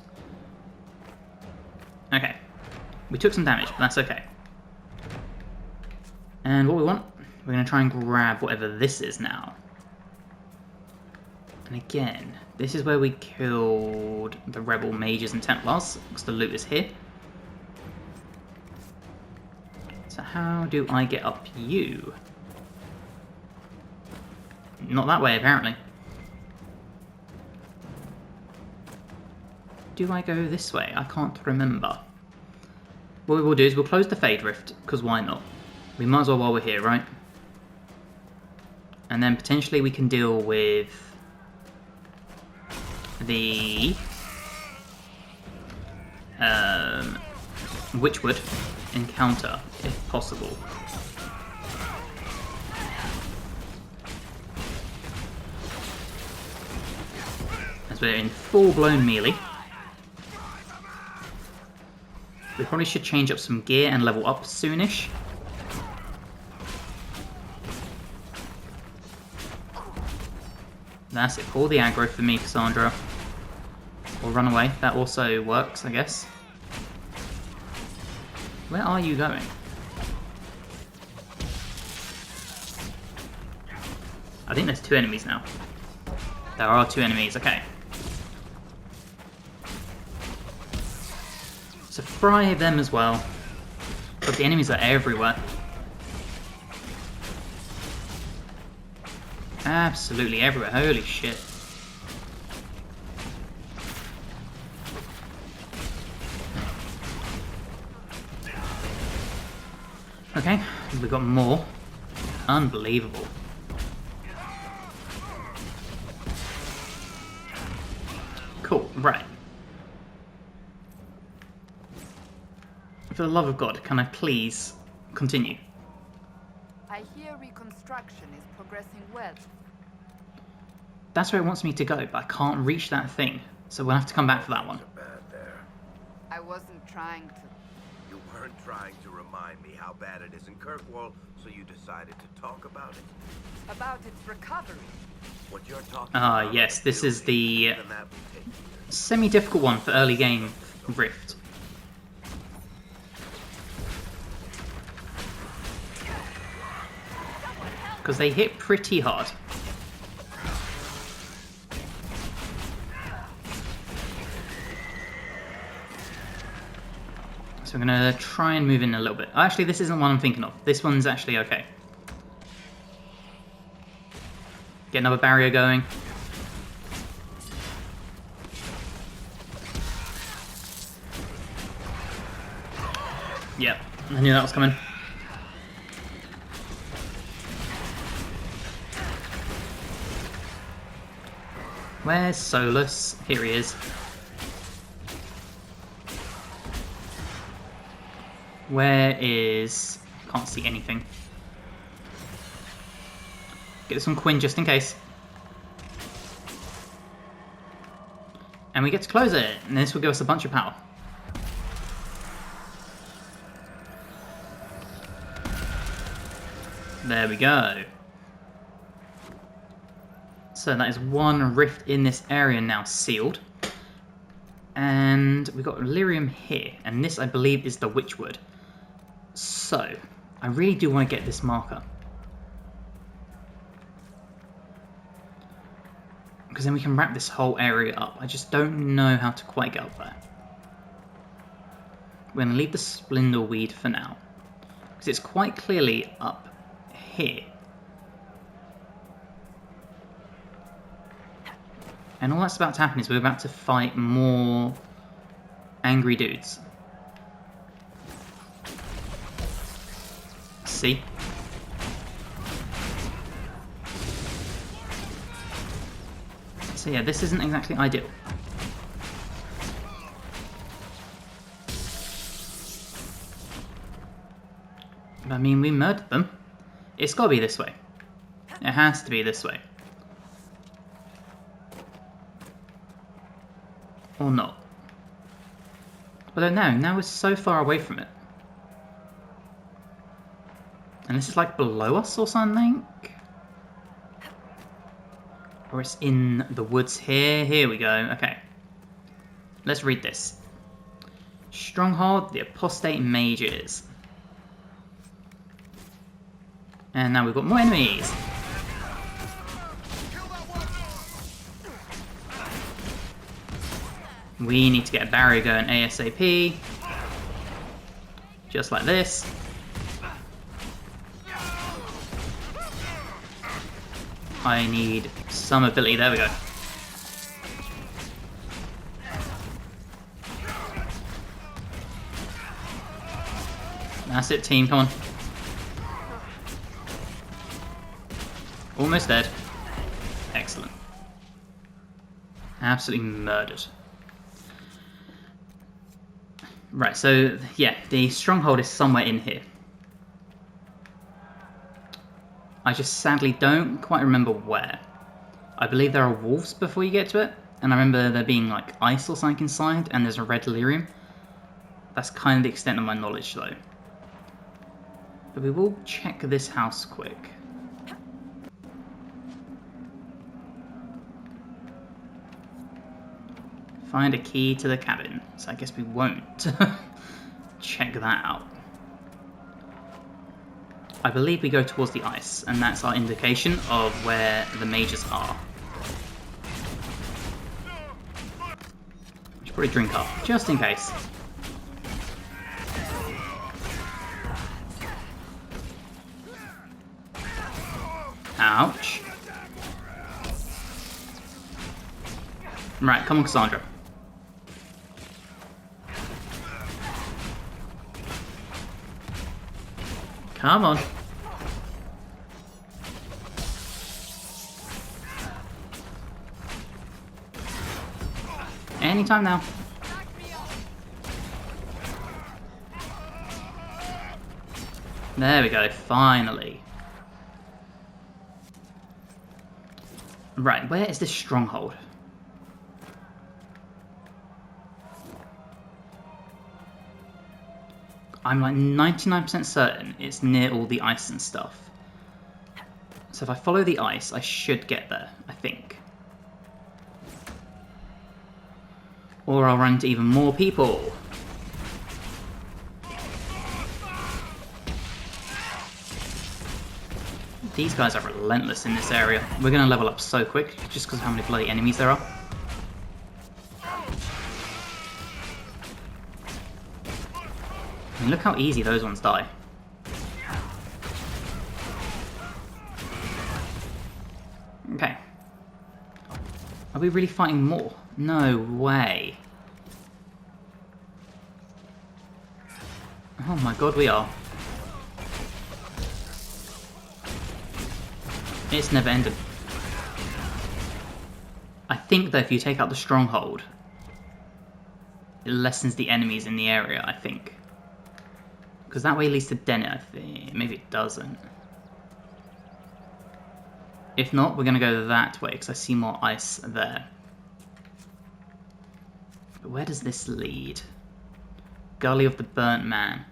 Okay. We took some damage, but that's okay. And what we want, we're going to try and grab whatever this is now. And again, this is where we killed the rebel mages and Templars, because the loot is here. So how do I get up you? Not that way, apparently. Do I go this way? I can't remember. What we will do is we'll close the Fade Rift, because why not? We might as well while we're here, right? And then potentially we can deal with the Witchwood encounter, if possible. As we're in full-blown melee. We probably should change up some gear and level up soonish. That's it. Pull the aggro for me, Cassandra. Or run away. That also works, I guess. Where are you going? I think there's 2 enemies now. There are 2 enemies, okay. So fry them as well. But the enemies are everywhere. Absolutely everywhere, holy shit. Okay, we got more. Unbelievable. Cool, right. For the love of God, can I please continue? I hear reconstruction is progressing well. That's where it wants me to go, but I can't reach that thing. So we'll have to come back for that one. I wasn't trying to... You weren't trying to remind me how bad it is in Kirkwall, so you decided to talk about it? About its recovery. What you're talking Ah, about yes, this is the even that will take years. semi-difficult one for early game Rift. Because they hit pretty hard. So we're going to try and move in a little bit. Actually, this isn't one I'm thinking of. This one's actually okay. Get another barrier going. Yep, I knew that was coming. Where's Solus? Here he is. Where is... Can't see anything. Get this on Quinn just in case. And we get to close it, and this will give us a bunch of power. There we go. So that is one rift in this area now sealed. And we've got lyrium here, and this I believe is the witchwood. So, I really do want to get this marker. Because then we can wrap this whole area up. I just don't know how to quite get up there. We're going to leave the Splendorweed for now. Because it's quite clearly up here. And all that's about to happen is we're about to fight more angry dudes. See? So yeah, this isn't exactly ideal. But I mean, we murdered them. It's got to be this way. It has to be this way. Or not. I don't know, now we're so far away from it. And this is like below us or something? Or it's in the woods here. Here we go, okay. Let's read this. Stronghold, the apostate mages. And now we've got more enemies. We need to get a barrier going ASAP. Just like this. I need some ability. There we go. That's it, team. Come on. Almost dead. Excellent. Absolutely murdered. Right, so yeah, the stronghold is somewhere in here. I just sadly don't quite remember where. I believe there are wolves before you get to it, and I remember there being like ice or something inside, and there's a red lyrium. That's kind of the extent of my knowledge though. But we will check this house quick. Find a key to the cabin, so I guess we won't check that out. I believe we go towards the ice, and that's our indication of where the mages are. Should probably drink up, just in case. Ouch. Right, come on, Cassandra. Come on. Anytime now. There we go, finally. Right, where is this stronghold? I'm like 99% certain it's near all the ice and stuff. So if I follow the ice, I should get there, I think. Or I'll run into even more people. These guys are relentless in this area. We're going to level up so quick, just because of how many bloody enemies there are. I mean, look how easy those ones die. Okay. Are we really fighting more? No way. Oh my god, we are. It's never ended. I think though if you take out the stronghold, it lessens the enemies in the area, I think. Because that way leads to Dennet, I think. Maybe it doesn't. If not, we're going to go that way, because I see more ice there. But where does this lead? Gully of the Burnt Man.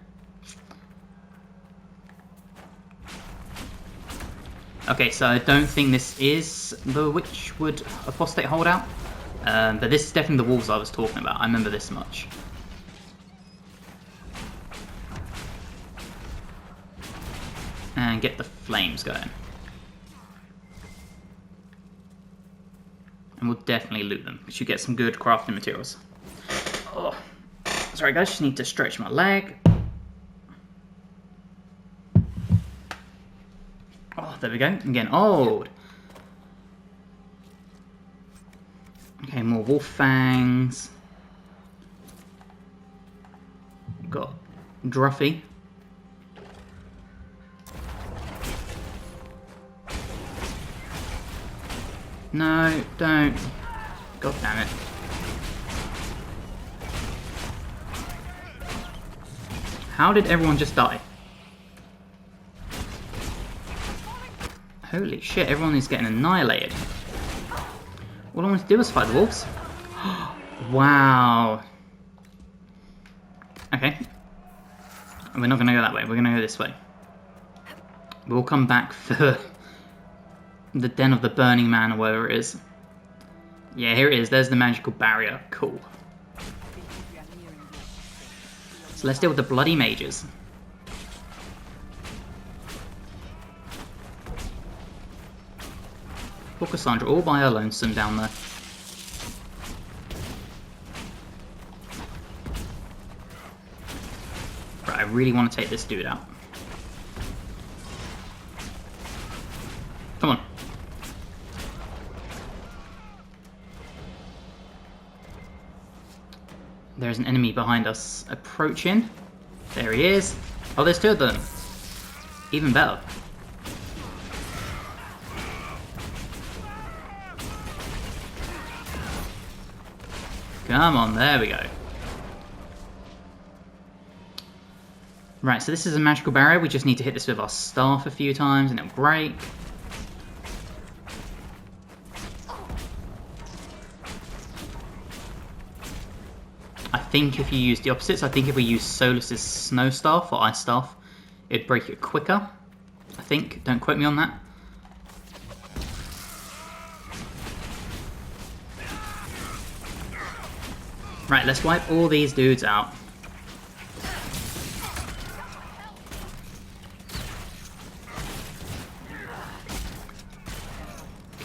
Okay, so I don't think this is the Witchwood Apostate holdout. But this is definitely the wolves I was talking about. I remember this much. And get the flames going. And we'll definitely loot them, because you get some good crafting materials. Oh, sorry guys, just need to stretch my leg. Oh, there we go. I'm getting old. Okay, more wolf fangs. Got Druffy. No, don't. God damn it. How did everyone just die? Holy shit, everyone is getting annihilated. All I want to do is fight the wolves. Wow. Okay. We're not going to go that way, we're going to go this way. We'll come back for the Den of the Burning Man or whatever it is. Yeah, here it is. There's the magical barrier. Cool. So let's deal with the bloody mages. Poor Cassandra all by her lonesome down there. Right, I really want to take this dude out. Come on. There's an enemy behind us approaching. There he is. Oh, there's two of them. Even better. Come on, there we go. Right, so this is a magical barrier. We just need to hit this with our staff a few times and it'll break. I think if you use the opposites, I think if we use Solus's Snow Staff or Ice Staff, it'd break it quicker. I think. Don't quote me on that. Right, let's wipe all these dudes out.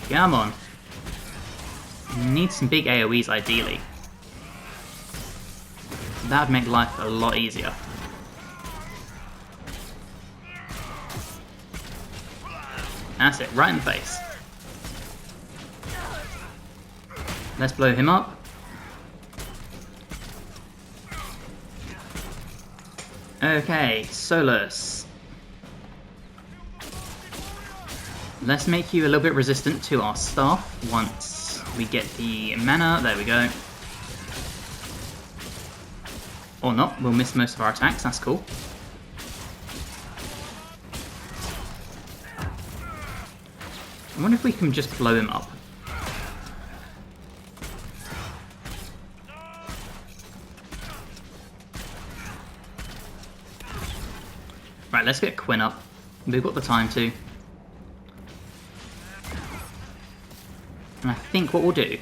Come on. Need some big AoEs ideally. That would make life a lot easier. That's it, right in the face. Let's blow him up. Okay, Solus. Let's make you a little bit resistant to our staff once we get the mana. There we go. Or not, we'll miss most of our attacks, that's cool. I wonder if we can just blow him up. Right, let's get Quinn up. We've got the time to. And I think what we'll do...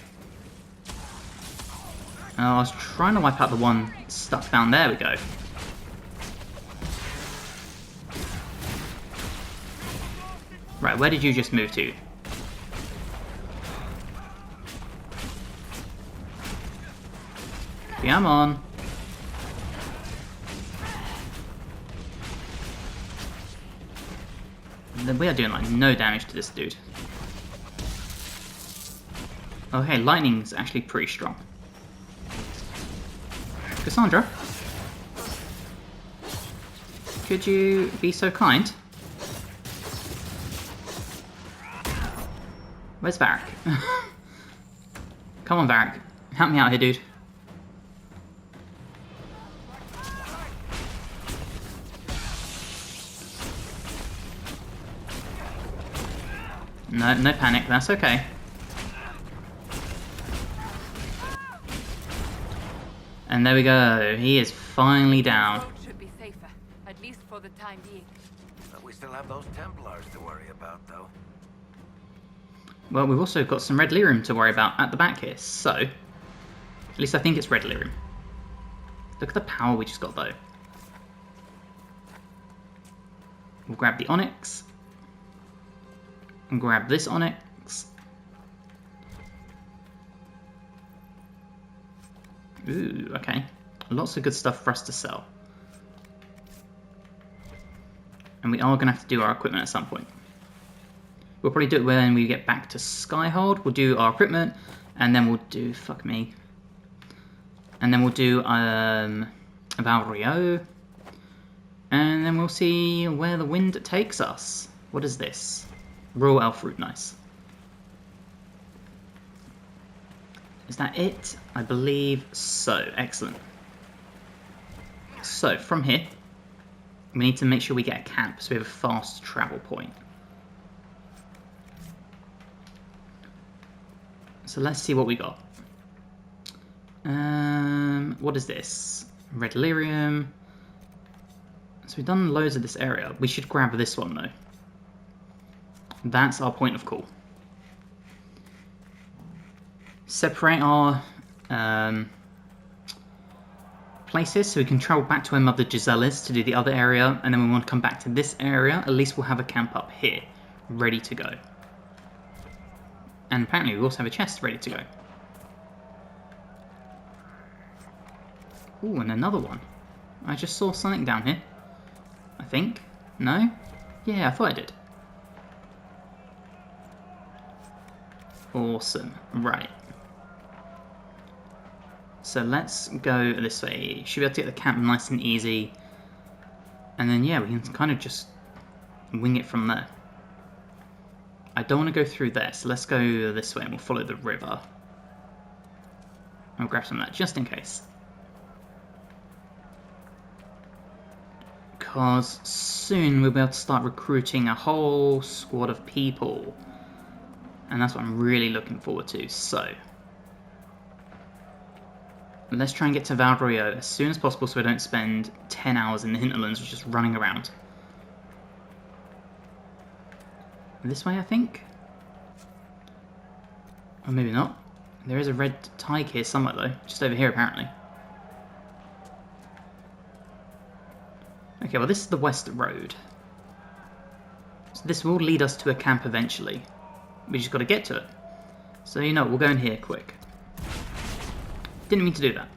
I was trying to wipe out the one stuck down there. We go. Right, where did you just move to? Come on. We are doing like no damage to this dude. Okay, lightning's actually pretty strong. Cassandra? Could you be so kind? Where's Varric? Come on, Varric. Help me out here, dude. No panic, that's okay. And there we go, he is finally down. Should be safer, at least for the time being. But we still have those Templars to worry about, though. Well, we've also got some red lyrium to worry about at the back here, so... At least I think it's red lyrium. Look at the power we just got, though. We'll grab the onyx. And grab this onyx. Ooh, okay. Lots of good stuff for us to sell. And we are going to have to do our equipment at some point. We'll probably do it when we get back to Skyhold. We'll do our equipment, and then we'll do... Fuck me. And then we'll do Valrio. And then we'll see where the wind takes us. What is this? Royal elf fruit, nice. Is that it? I believe so. Excellent. So, from here, we need to make sure we get a camp so we have a fast travel point. So let's see what we got. What is this? Red lyrium. So we've done loads of this area. We should grab this one though. That's our point of call. Separate our places so we can travel back to where Mother Giselle is to do the other area, and then we want to come back to this area. At least we'll have a camp up here, ready to go. And apparently we also have a chest ready to go. Ooh, and another one. I just saw something down here. I think. No? Yeah, I thought I did. Awesome. Right. So let's go this way. Should be able to get the camp nice and easy. And then, yeah, we can kind of just wing it from there. I don't want to go through there, so let's go this way and we'll follow the river. I'll grab some of that just in case. Because soon we'll be able to start recruiting a whole squad of people. And that's what I'm really looking forward to, so... Let's try and get to Valrio as soon as possible so we don't spend 10 hours in the hinterlands just running around. This way, I think? Or maybe not. There is a red tag here somewhere, though. Just over here, apparently. Okay, well, this is the west road. So this will lead us to a camp eventually. We just got to get to it. So, you know, we'll go in here quick. Didn't mean to do that.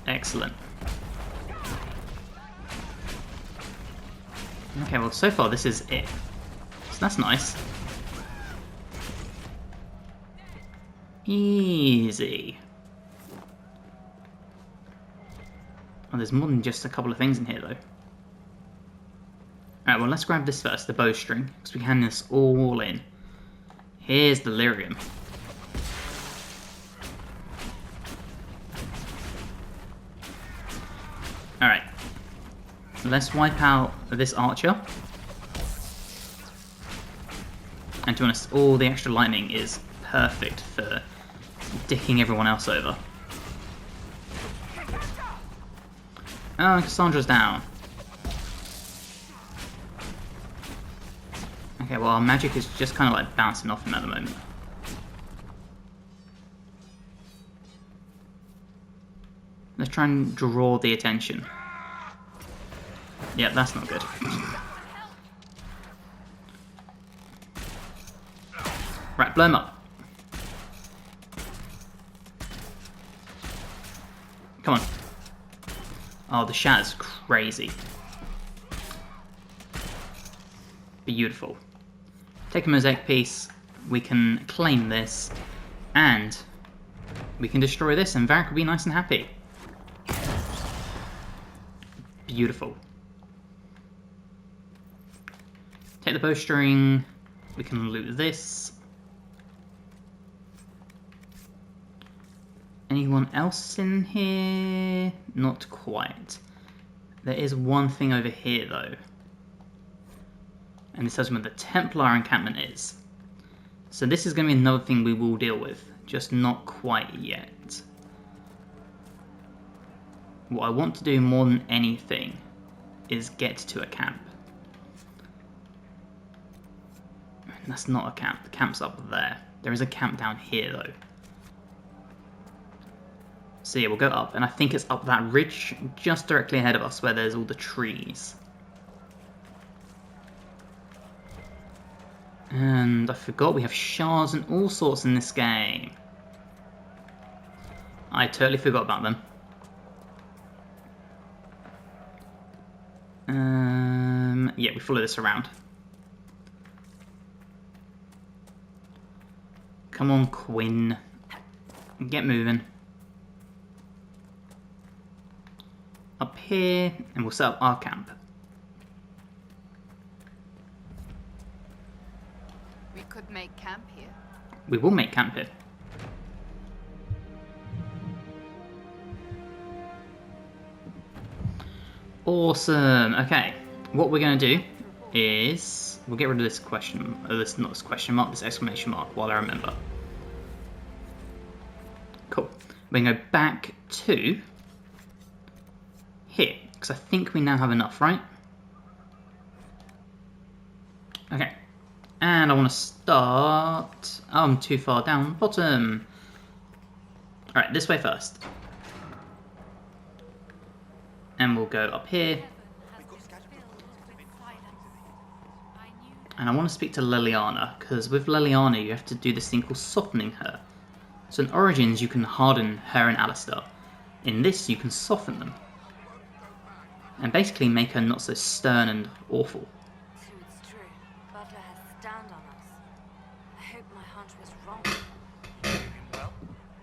Excellent. Okay, well, so far this is it. So that's nice. Easy. Oh, there's more than just a couple of things in here, though. Alright, well, let's grab this first, the bowstring, because we can hand this all in. Here's the lyrium. Alright. Let's wipe out this archer. And to be honest, all the extra lightning is perfect for dicking everyone else over. Oh, Cassandra's down. Okay, well our magic is just kind of like bouncing off him at the moment. Let's try and draw the attention. Yeah, that's not good. Right, blow him up. Come on. Oh, the shatter's crazy. Beautiful. Take a mosaic piece. We can claim this. And we can destroy this and Varric will be nice and happy. Beautiful. Take the bowstring. We can loot this. Anyone else in here? Not quite. There is one thing over here though. And this tells me where the Templar encampment is. So this is going to be another thing we will deal with. Just not quite yet. What I want to do more than anything is get to a camp. That's not a camp. The camp's up there. There is a camp down here though. So yeah, we'll go up, and I think it's up that ridge just directly ahead of us where there's all the trees. And I forgot we have shards and all sorts in this game. I totally forgot about them. Yeah, we follow this around. Come on, Quinn. Get moving. Up here, and we'll set up our camp. We could make camp here. We will make camp here. Awesome. Okay, what we're going to do is we'll get rid of this question, not this question mark, this exclamation mark while I remember. Cool. We're going to go back to here, because I think we now have enough, right? Okay. And I want to start... Oh, I'm too far down bottom. Alright, this way first. And we'll go up here. And I want to speak to Leliana, because with Leliana you have to do this thing called softening her. So in Origins you can harden her and Alistair. In this you can soften them. And basically make her not so stern and awful. So it's true. Butler has stand on us. I hope my hunch was wrong. Well?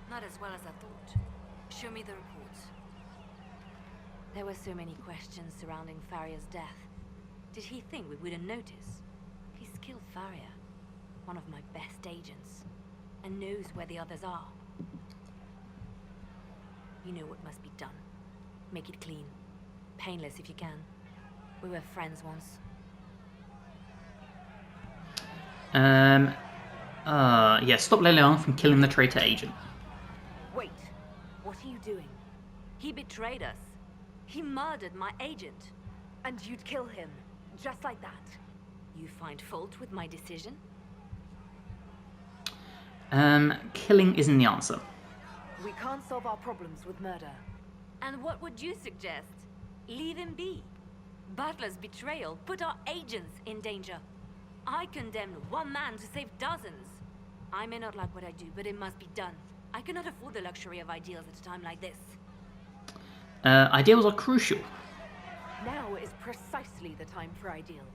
Not as well as I thought. Show me the reports. There were so many questions surrounding Farria's death. Did he think we wouldn't notice? He's killed Farria, one of my best agents, and knows where the others are. You know what must be done. Make it clean. Painless if you can. We were friends once. Yeah, stop Leliana from killing the traitor agent. Wait, what are you doing? He betrayed us. He murdered my agent. And you'd kill him, just like that. You find fault with my decision? Killing isn't the answer. We can't solve our problems with murder. And what would you suggest? Leave him be. Butler's betrayal put our agents in danger. I condemned one man to save dozens. I may not like what I do, but it must be done. I cannot afford the luxury of ideals at a time like this. Ideals are crucial. Now is precisely the time for ideals.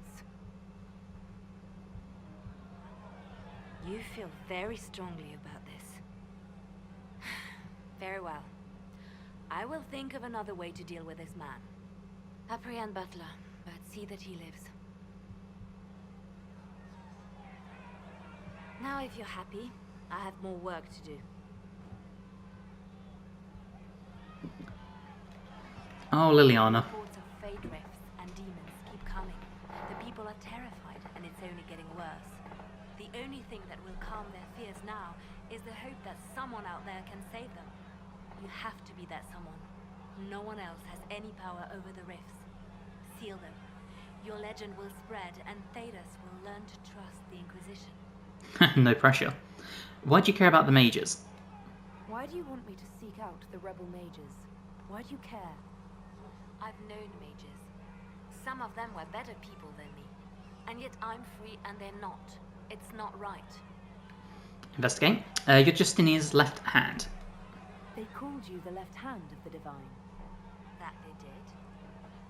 You feel very strongly about this. Very well. I will think of another way to deal with this man. Apprehend Butler, but see that he lives. Now if you're happy, I have more work to do. Oh, Liliana. Reports of fade rifts and demons keep coming. The people are terrified, and it's only getting worse. The only thing that will calm their fears now is the hope that someone out there can save them. You have to be that someone. No one else has any power over the rifts. Seal them. Your legend will spread, and Thedas will learn to trust the Inquisition. No pressure. Why do you care about the mages? Why do you want me to seek out the rebel mages? Why do you care? I've known mages. Some of them were better people than me. And yet I'm free and they're not. It's not right. Investigate. You're Justinia's left hand. They called you the left hand of the Divine. That they did?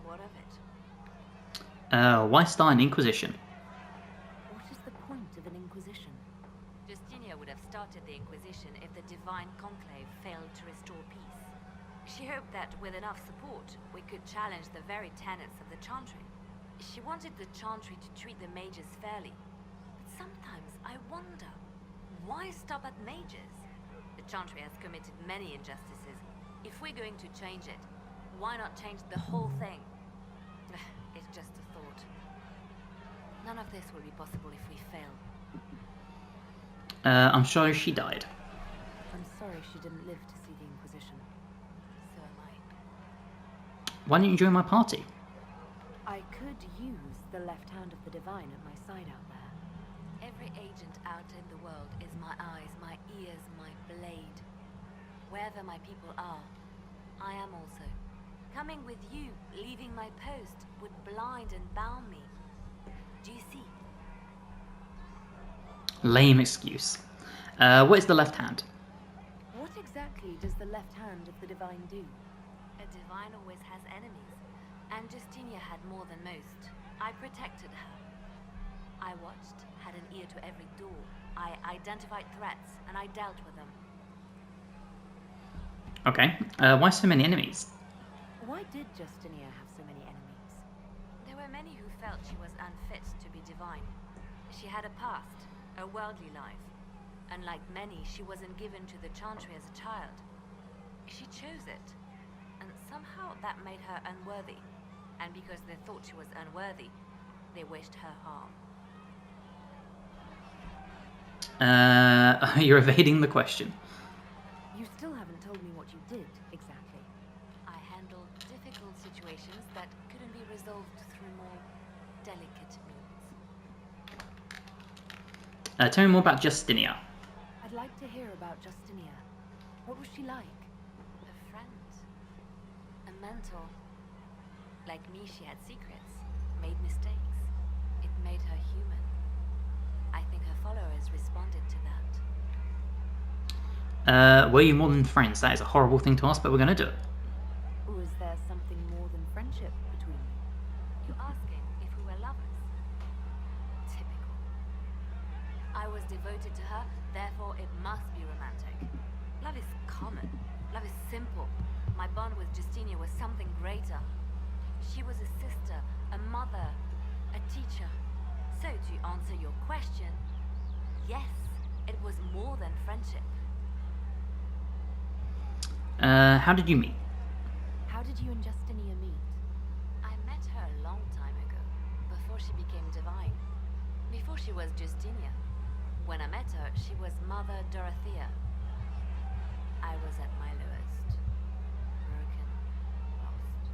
What of it? Why start an Inquisition? What is the point of an Inquisition? Justinia would have started the Inquisition if the Divine Conclave failed to restore peace. She hoped that with enough support, we could challenge the very tenets of the Chantry. She wanted the Chantry to treat the mages fairly. But sometimes I wonder, why stop at mages? The Chantry has committed many injustices. If we're going to change it, why not change the whole thing? It's just a thought. None of this will be possible if we fail. I'm sorry she died. I'm sorry she didn't live to see the Inquisition. So am I. Why don't you join my party? I could use the left hand of the Divine at my side out there. Every agent out in the world is my eyes, my ears, my blade. Wherever my people are, I am also. Coming with you, leaving my post, would blind and bound me. Do you see? Lame excuse. What is the left hand? What exactly does the left hand of the Divine do? A Divine always has enemies, and Justinia had more than most. I protected her. I watched, had an ear to every door. I identified threats, and I dealt with them. Okay. Why so many enemies? Why did Justinia have so many enemies? There were many who felt she was unfit to be divine. She had a past, a worldly life. And like many, she wasn't given to the Chantry as a child. She chose it. And somehow that made her unworthy. And because they thought she was unworthy, they wished her harm. You're evading the question. You still haven't told me what you did, exactly. I handled difficult situations that couldn't be resolved through more delicate means. Tell me more about Justinia. I'd like to hear about Justinia. What was she like? A friend. A mentor. Like me, she had secrets, made mistakes. It made her human. I think her followers responded to that. Were you more than friends? That is a horrible thing to ask, but we're going to do it. Was there something more than friendship between you? You're asking if we were lovers? Typical. I was devoted to her, therefore it must be romantic. Love is common. Love is simple. My bond with Justinia was something greater. She was a sister, a mother, a teacher. So to answer your question, yes, it was more than friendship. How did you meet? How did you and Justinia meet? I met her a long time ago, before she became divine. Before she was Justinia. When I met her, she was Mother Dorothea. I was at my lowest. Broken. Lost.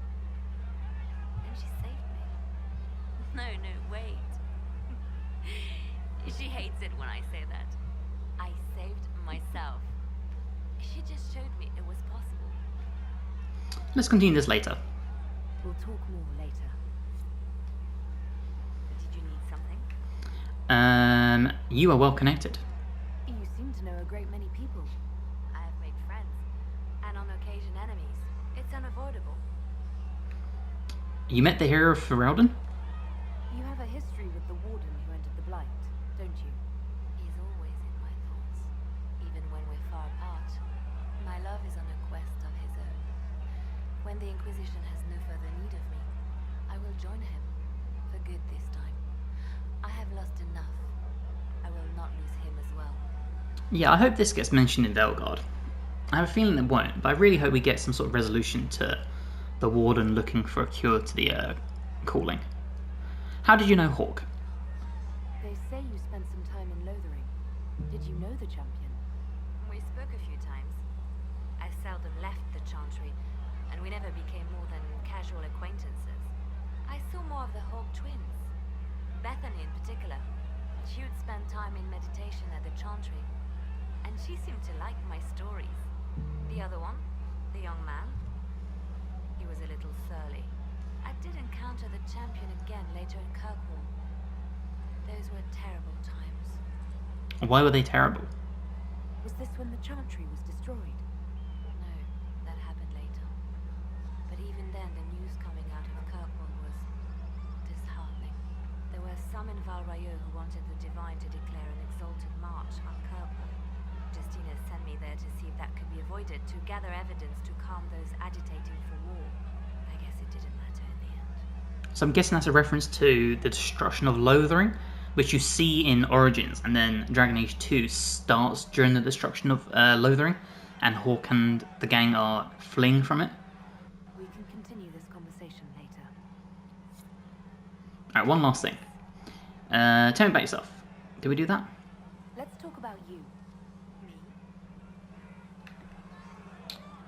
And she saved me. No, wait. She hates it when I say that. I saved myself. She just showed me it was possible. Let's continue this later. We'll talk more later. Did you need something? You are well connected. You seem to know a great many people. I have made friends, and on occasion enemies. It's unavoidable. You met the hero of Herald? You have a history with the warden who entered the Blight, don't you? He's always in my thoughts, even when we're far apart. My love is on a quest of his own. When the Inquisition has no further need of me, I will join him, for good this time. I have lost enough. I will not lose him as well. Yeah, I hope this gets mentioned in Velgard. I have a feeling it won't, but I really hope we get some sort of resolution to the warden looking for a cure to the calling. How did you know Hawk? They say you spent some time in Lothering. Did you know the champion? We spoke a few times. I seldom left the Chantry, and we never became more than casual acquaintances. I saw more of the Hawk twins. Bethany in particular. She would spend time in meditation at the Chantry, and she seemed to like my stories. The other one, the young man, he was a little surly. I did encounter the champion again later in Kirkwall. Those were terrible times. Why were they terrible? Was this when the Chantry was destroyed? No, that happened later. But even then, the news coming out of Kirkwall was disheartening. There were some in Val Rayeau who wanted the Divine to declare an exalted march on Kirkwall. Justina sent me there to see if that could be avoided, to gather evidence to calm those agitating for war. I guess it didn't matter in the end. So I'm guessing that's a reference to the destruction of Lothering, which you see in Origins, and then Dragon Age 2 starts during the destruction of Lothering, and Hawk and the gang are fleeing from it. We can continue this conversation later. Alright, one last thing. Tell me about yourself. Did we do that? Let's talk about you. Me?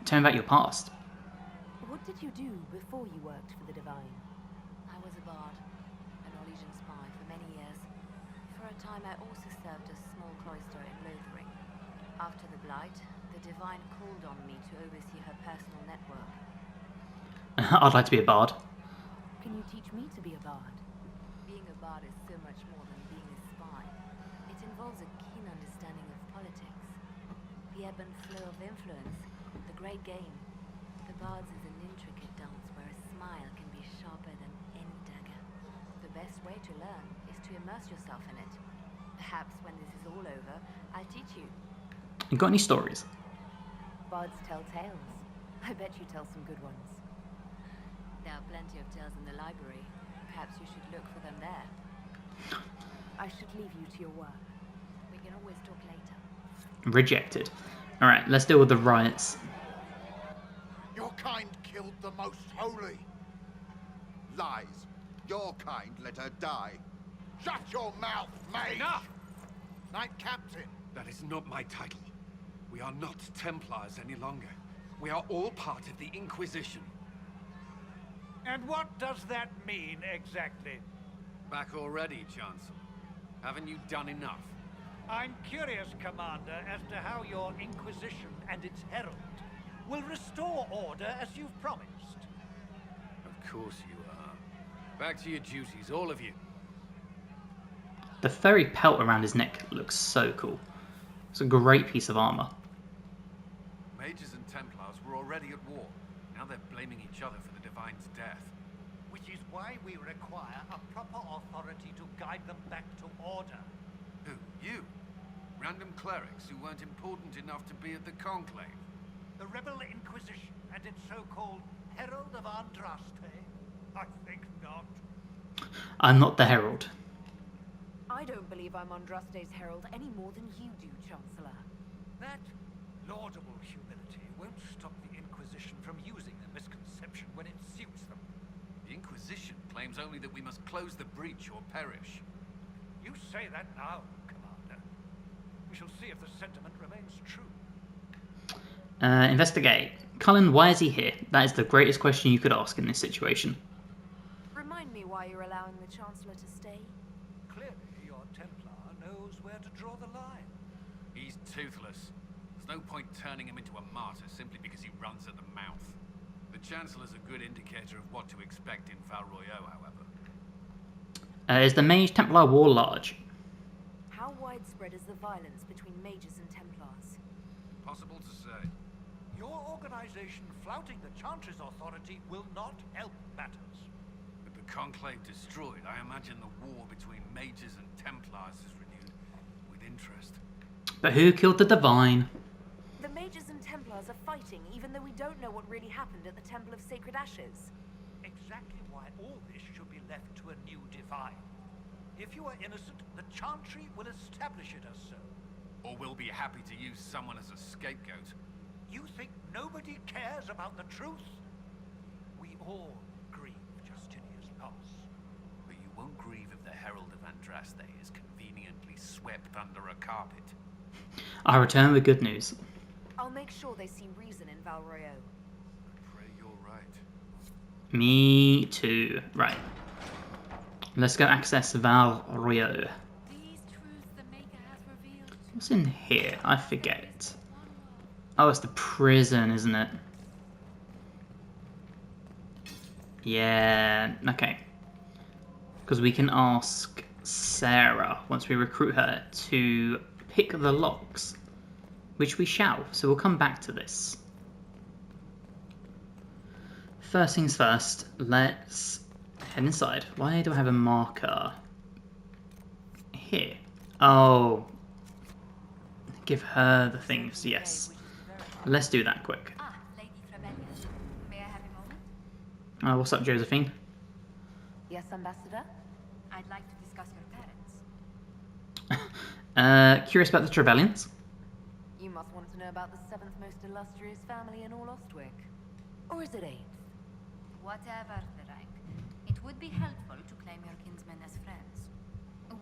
Tell me about your past. What did you do before you worked for the Divine? I was a bard, an Orlesian spy for many years. For a time I also served a small cloister in Lothering. After the Blight, the Divine called on me to oversee her personal network. I'd like to be a bard. Can you teach me to be a bard? Being a bard is so much more than being a spy. It involves a keen understanding of politics, the ebb and flow of influence, the great game. The bard's is an intricate dance where a smile can be sharper than any dagger. The best way to learn is to immerse yourself in it. Perhaps when this is all over, I'll teach you. You got any stories? Bards tell tales. I bet you tell some good ones. There are plenty of tales in the library. Perhaps you should look for them there. I should leave you to your work. We can always talk later. Rejected. Alright, let's deal with the riots. Your kind killed the most holy. Lies. Your kind let her die. Shut your mouth, mate! Enough! Knight Captain. That is not my title. We are not Templars any longer. We are all part of the Inquisition. And what does that mean, exactly? Back already, Chancellor. Haven't you done enough? I'm curious, Commander, as to how your Inquisition and its Herald will restore order as you've promised. Of course you are. Back to your duties, all of you. The furry pelt around his neck looks so cool. It's a great piece of armor. Mages and Templars were already at war. Now they're blaming each other for the Divine's death. Which is why we require a proper authority to guide them back to order. Who? You? Random clerics who weren't important enough to be at the Conclave? The Rebel Inquisition and its so-called Herald of Andraste? I think not. I'm not the Herald. I don't believe I'm Andraste's herald any more than you do, Chancellor. That laudable humility won't stop the Inquisition from using the misconception when it suits them. The Inquisition claims only that we must close the breach or perish. You say that now, Commander. We shall see if the sentiment remains true. Investigate. Cullen, why is he here? That is the greatest question you could ask in this situation. Remind me why you're allowing the Chancellor to stay? Clearly, your Templar knows where to draw the line. He's toothless. There's no point turning him into a martyr simply because he runs at the mouth. The Chancellor's a good indicator of what to expect in Val Royeau, however. Is the Mage Templar war large? How widespread is the violence between mages and Templars? Impossible to say. Your organization flouting the Chantry's authority will not help matters. With the Conclave destroyed, I imagine the war between mages and Templars is renewed with interest. But who killed the Divine? The mages and Templars are fighting, even though we don't know what really happened at the Temple of Sacred Ashes. Exactly why all this should be left to a new Divine. If you are innocent, the Chantry will establish it as so. Or we'll be happy to use someone as a scapegoat. You think nobody cares about the truth? We all grieve Justinian's loss. But you won't grieve if the Herald of Andraste is conveniently swept under a carpet. I return with good news. I'll make sure they see reason in Val Royeaux. Pray you're right. Me too. Right. Let's go access Val Royeaux. What's in here? I forget. Oh, it's the prison, isn't it? Yeah, okay. Because we can ask Sarah, once we recruit her, to pick the locks. Which we shall, so we'll come back to this. First things first, let's head inside. Why do I have a marker here? Oh. Give her the things, yes. Let's do that quick. May I have a moment? What's up, Josephine? Yes, Ambassador? I'd like to discuss your parents. Curious about the Trevelyan's? You must want to know about the 7th most illustrious family in all Ostwick. Or is it 8th? Whatever the rank, it would be helpful to claim your kinsmen as friends.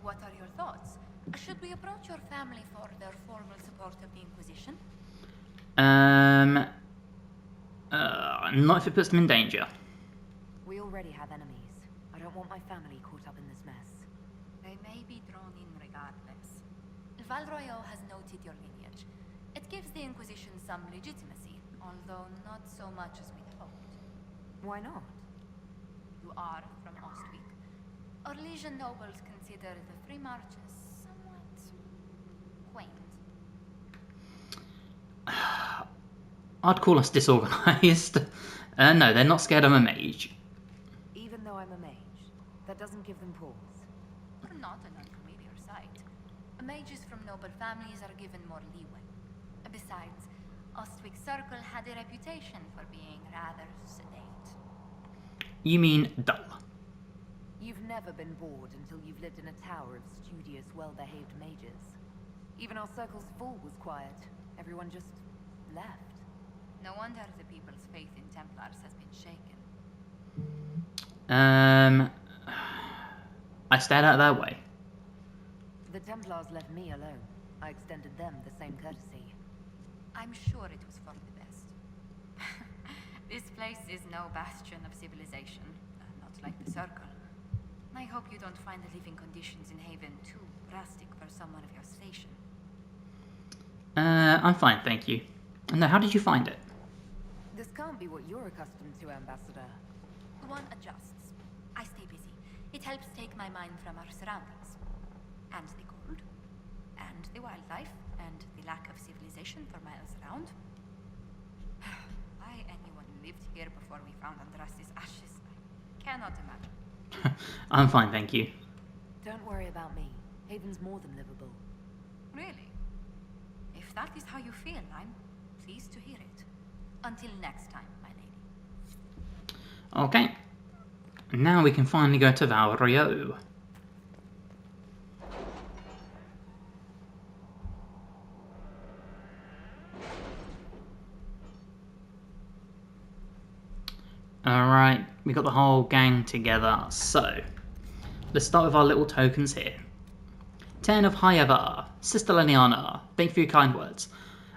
What are your thoughts? Should we approach your family for their formal support of the Inquisition? Not if it puts them in danger. We already have enemies. I don't want my family caught up in this mess. They may be drawn in regardless. Val Royeaux has noted your lineage. It gives the Inquisition some legitimacy, although not so much as we'd hoped. Why not? You are from Ostwick. Orlesian nobles consider the Free Marches somewhat quaint. I'd call us disorganized. No, they're not scared I'm a mage. Even though I'm a mage, that doesn't give them pause. Not an unfamiliar sight. Mages from noble families are given more leeway. Besides, Ostwick Circle had a reputation for being rather sedate. You mean dull? You've never been bored until you've lived in a tower of studious, well-behaved mages. Even our circle's fall was quiet. Everyone just left. No wonder the people's faith in Templars has been shaken. I stayed out of their way. The Templars left me alone. I extended them the same courtesy. I'm sure it was for the best. This place is no bastion of civilization, not like the Circle. I hope you don't find the living conditions in Haven too drastic for someone of your station. I'm fine, thank you. No, how did you find it? This can't be what you're accustomed to, Ambassador. One adjusts. I stay busy. It helps take my mind from our surroundings. And the cold. And the wildlife. And the lack of civilization for miles around. Why anyone lived here before we found Andraste's ashes, I cannot imagine. I'm fine, thank you. Don't worry about me. Haven's more than livable. Really? If that is how you feel, I'm pleased to hear it. Until next time, my lady. Okay. Now we can finally go to Val Royeaux. Alright, we got the whole gang together, so let's start with our little tokens here. 10 of High-Ever, Sister Liliana, thank you for your kind words.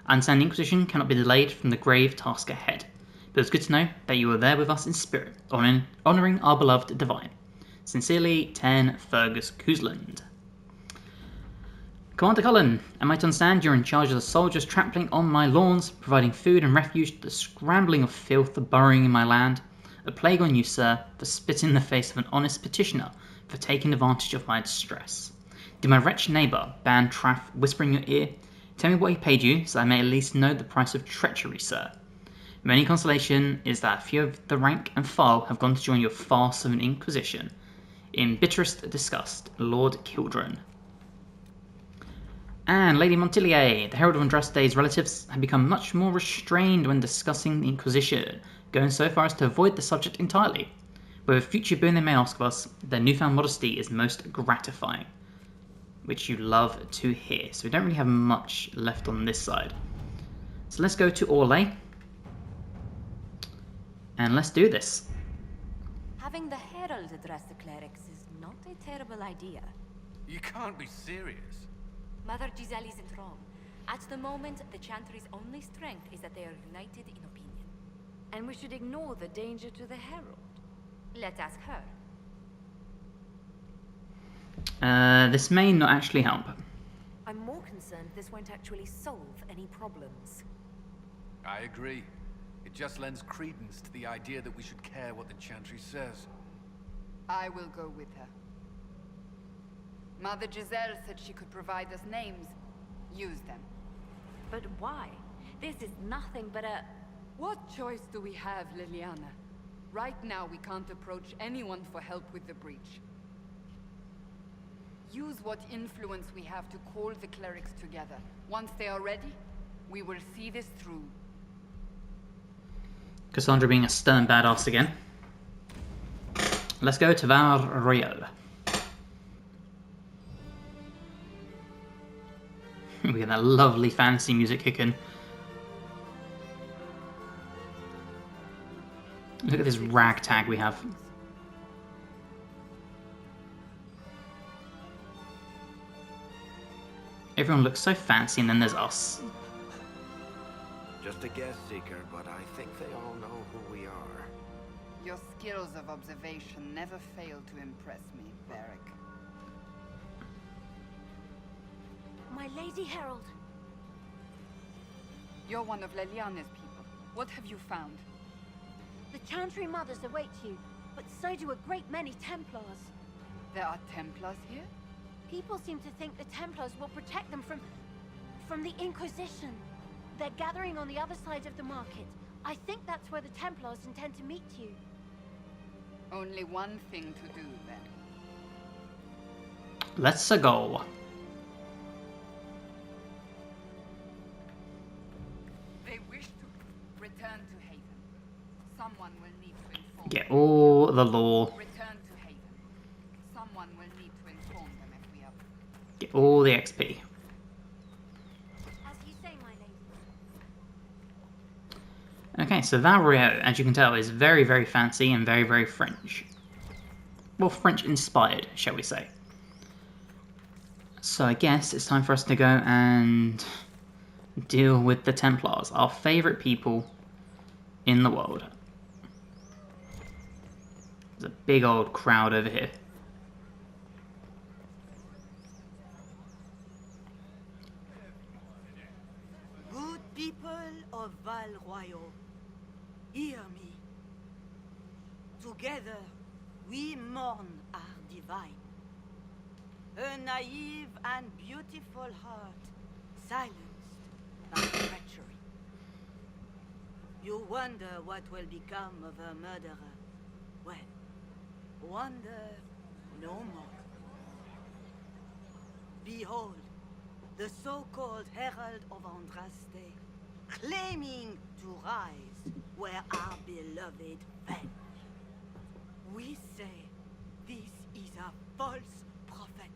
I understand the Inquisition cannot be delayed from the grave task ahead, but it's good to know that you are there with us in spirit, honouring our beloved Divine. Sincerely, 10 Fergus Cousland. Commander Cullen, am I to understand you're in charge of the soldiers trampling on my lawns, providing food and refuge to the scrambling of filth burrowing in my land? A plague on you, sir, for spitting in the face of an honest petitioner, for taking advantage of my distress. Did my wretched neighbour, Ban Traff, whisper in your ear? Tell me what he paid you, so I may at least know the price of treachery, sir. My only consolation is that a few of the rank and file have gone to join your farce of an Inquisition. In bitterest disgust, Lord Kildren. And Lady Montilier, the Herald of Andraste's relatives have become much more restrained when discussing the Inquisition, going so far as to avoid the subject entirely. Whatever future boon they may ask of us, their newfound modesty is most gratifying. Which you love to hear. So we don't really have much left on this side. So let's go to Orlais. And let's do this. Having the Herald address the clerics is not a terrible idea. You can't be serious. Mother Giselle isn't wrong. At the moment, the Chantry's only strength is that they are united in opinion. And we should ignore the danger to the Herald. Let's ask her. This may not actually help. I'm more concerned this won't actually solve any problems. I agree. It just lends credence to the idea that we should care what the Chantry says. I will go with her. Mother Giselle said she could provide us names. Use them. But why? This is nothing but a... What choice do we have, Liliana? Right now, we can't approach anyone for help with the breach. Use what influence we have to call the clerics together. Once they are ready, we will see this through. Cassandra being a stern badass again. Let's go to Val Royale. We get that lovely fantasy music kicking. Look at this ragtag we have. Everyone looks so fancy, and then there's us. Just a guest seeker, but I think they all know who we are. Your skills of observation never fail to impress me, Varric. My Lady Herald. You're one of Leliana's people. What have you found? The Chantry Mothers await you, but so do a great many Templars. There are Templars here? People seem to think the Templars will protect them from the Inquisition. They're gathering on the other side of the market. I think that's where the Templars intend to meet you. Only one thing to do, then. Let's go. They wish to return to Haven. Someone will need to inform Get them. all the lore. Return to Haven. Someone will need to inform them if we are... Get all the XP. As you say, my lady. Okay, so Val Royale, as you can tell, is very, very fancy and very, very French. Well, French-inspired, shall we say. So I guess it's time for us to go and deal with the Templars, our favourite people in the world. There's a big old crowd over here. Good people of Val Royale, hear me. Together, we mourn our divine. Her naive and beautiful heart silenced by treachery. You wonder what will become of her murderer. Well, wonder no more. Behold, the so-called Herald of Andraste, claiming to rise where our beloved fell. We say this is a false prophet.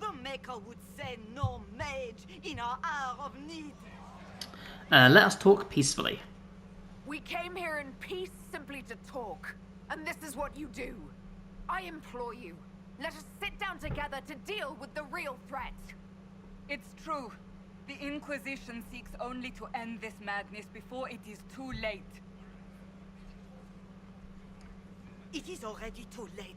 The Maker would send no mage in our hour of need. Let us talk peacefully. We came here in peace simply to talk, and this is what you do. I implore you, let us sit down together to deal with the real threat. It's true. The Inquisition seeks only to end this madness before it is too late. It is already too late.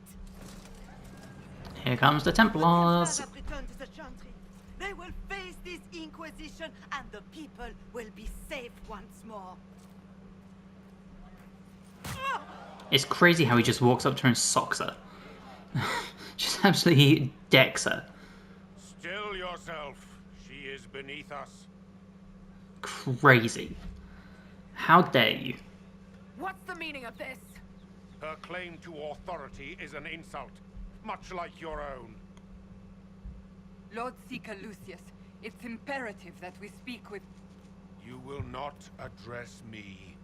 Here comes the Templars. Have returned to the Chantry. They will face this Inquisition, and the people will be safe once more. It's crazy how he just walks up to her and socks her. Just absolutely decks her. Still yourself. She is beneath us. Crazy. How dare you? What's the meaning of this? Her claim to authority is an insult, much like your own. Lord Seeker Lucius, it's imperative that we speak with... You will not address me.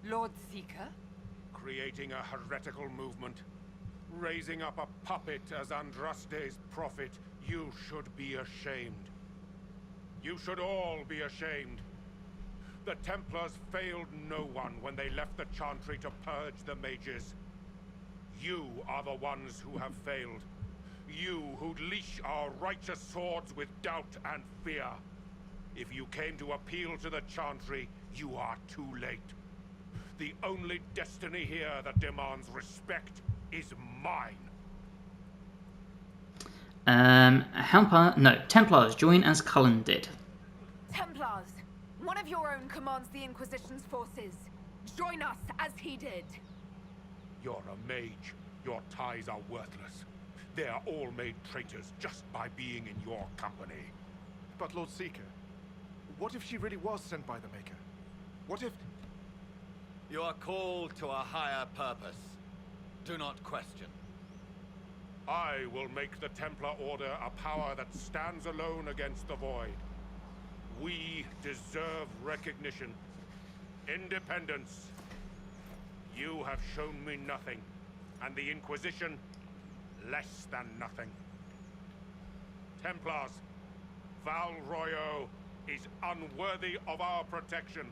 Lord Seeker? Creating a heretical movement. Raising up a puppet as Andraste's prophet. You should be ashamed. You should all be ashamed. The Templars failed no one when they left the Chantry to purge the mages. You are the ones who have failed. You who leash our righteous swords with doubt and fear. If you came to appeal to the Chantry, you are too late. The only destiny here that demands respect is mine. Templars, join as Cullen did. Templars! One of your own commands the Inquisition's forces. Join us as he did. You're a mage. Your ties are worthless. They are all made traitors just by being in your company. But Lord Seeker, what if she really was sent by the Maker? What if... You are called to a higher purpose. Do not question. I will make the Templar Order a power that stands alone against the Void. We deserve recognition. Independence. You have shown me nothing, and the Inquisition, less than nothing. Templars, Val Royo is unworthy of our protection.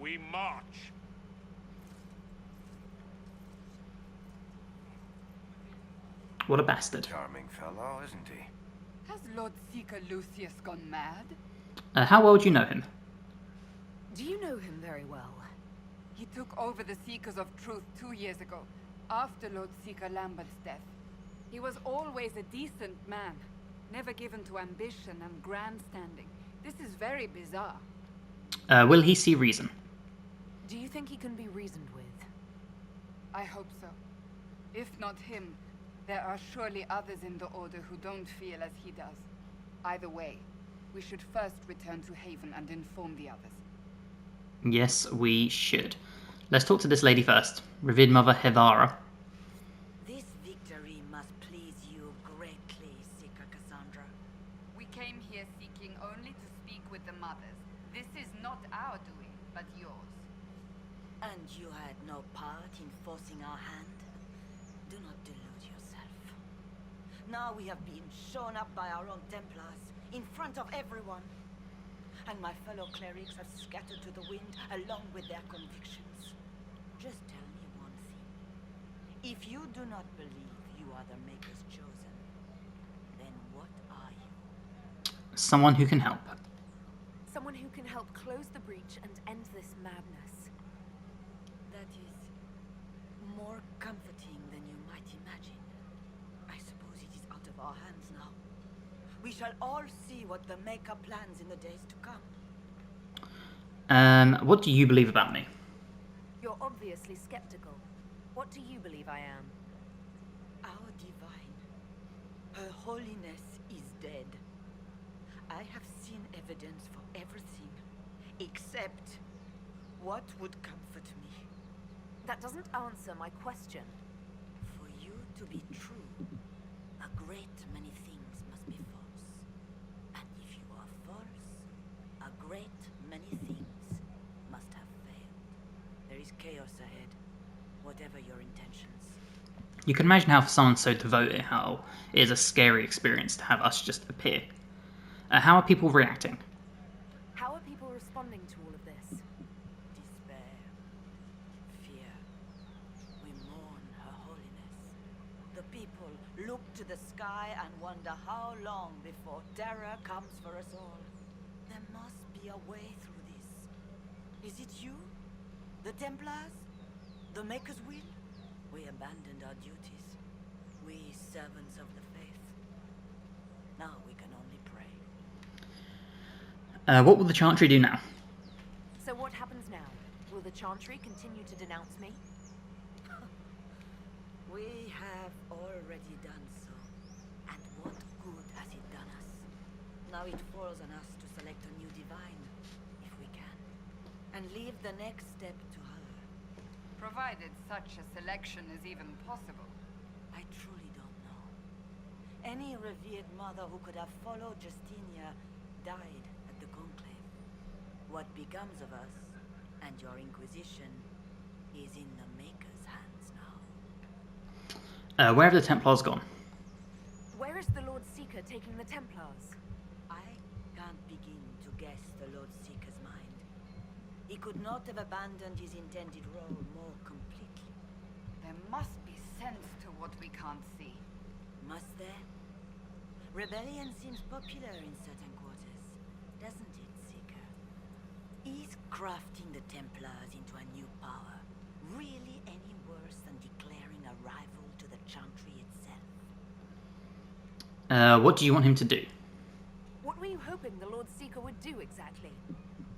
We march. What a bastard. Charming fellow, isn't he? Has Lord Seeker Lucius gone mad? How well do you know him? Do you know him very well? He took over the Seekers of Truth 2 years ago, after Lord Seeker Lambert's death. He was always a decent man, never given to ambition and grandstanding. This is very bizarre. Will he see reason? Do you think he can be reasoned with? I hope so. If not him, there are surely others in the Order who don't feel as he does. Either way, we should first return to Haven and inform the others. Yes, we should. Let's talk to this lady first. Revered Mother Hevara. This victory must please you greatly, Seeker Cassandra. We came here seeking only to speak with the mothers. This is not our doing, but yours. And you had no part in forcing our hand? Do not delude yourself. Now we have been shown up by our own Templars, in front of everyone. And my fellow clerics have scattered to the wind along with their convictions. Just tell me one thing. If you do not believe you are the Maker's chosen, then what are you? Someone who can help. Someone who can help close the breach and end this madness. That is more comforting than you might imagine. I suppose it is out of our hands now. We shall all see what the Maker plans in the days to come. What do you believe about me? You're obviously skeptical. What do you believe I am? Our divine, Her Holiness is dead. I have seen evidence for everything, except what would comfort me. That doesn't answer my question. For you to be true, a great many things must be false. And if you are false, a great many things must have failed. There is chaos ahead, whatever your intentions. You can imagine how for someone so devoted, how it is a scary experience to have us just appear. How are people reacting? How are people responding to all of this? Despair. Fear. We mourn Her Holiness. The people look to the sky and wonder how long before terror comes for us all. There must be a way through this. Is it you? The Templars? The Maker's will? We abandoned our duties. We servants of the faith. Now we can only pray. What will the Chantry do now? So what happens now? Will the Chantry continue to denounce me? We have already done so. And what good has it done us? Now it falls on us to select a new divine, if we can. And leave the next step to her. Provided such a selection is even possible. I truly don't know. Any revered mother who could have followed Justinia died at the Conclave. What becomes of us, and your Inquisition, is in the Maker's hands now. Where have the Templars gone? Where is the Lord Seeker taking the Templars? I can't begin to guess the Lord Seeker's mind. He could not have abandoned his intended role more completely. There must be sense to what we can't see. Must there? Rebellion seems popular in certain quarters, doesn't it, Seeker? Is crafting the Templars into a new power really any worse than declaring a rival to the Chantry itself? What do you want him to do? What were you hoping the Lord Seeker would do exactly?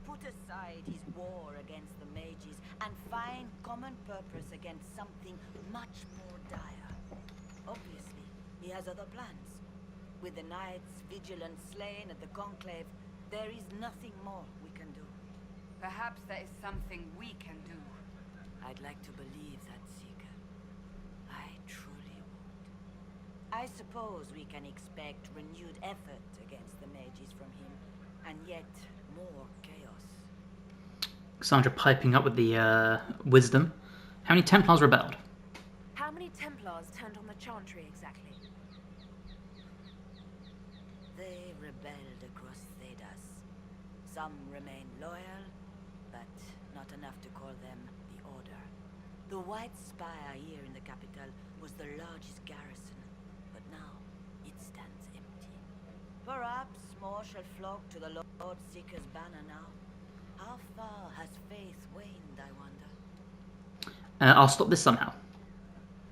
Put aside his war against the mages and find common purpose against something much more dire. Obviously, he has other plans. With the knights, vigilant slain at the Conclave, there is nothing more we can do. Perhaps there is something we can do. I'd like to believe that, Seeker. I truly would. I suppose we can expect renewed effort against the mages from him, and yet more chaos. Cassandra piping up with the wisdom. How many Templars rebelled? How many Templars turned on the Chantry exactly? They rebelled across Thedas. Some remained loyal, but not enough to call them the Order. The White Spire here in the capital was the largest garrison, but now it stands empty. Perhaps more shall flock to the Lord Seeker's banner now. How far has faith waned, I wonder? I'll stop this somehow.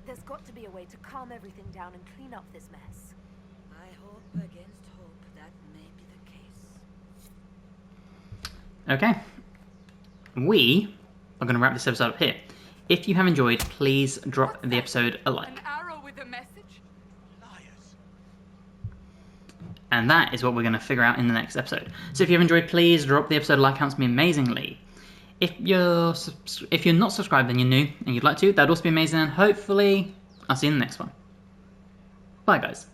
There's got to be a way to calm everything down and clean up this mess. I hope against hope that may be the case. Okay. We are going to wrap this episode up here. If you have enjoyed, please drop the episode a like. An arrow with a message? And that is what we're going to figure out in the next episode. So if you have enjoyed, please drop the episode a like. Helps me amazingly. If you're not subscribed and you're new and you'd like to, that'd also be amazing. And hopefully, I'll see you in the next one. Bye, guys.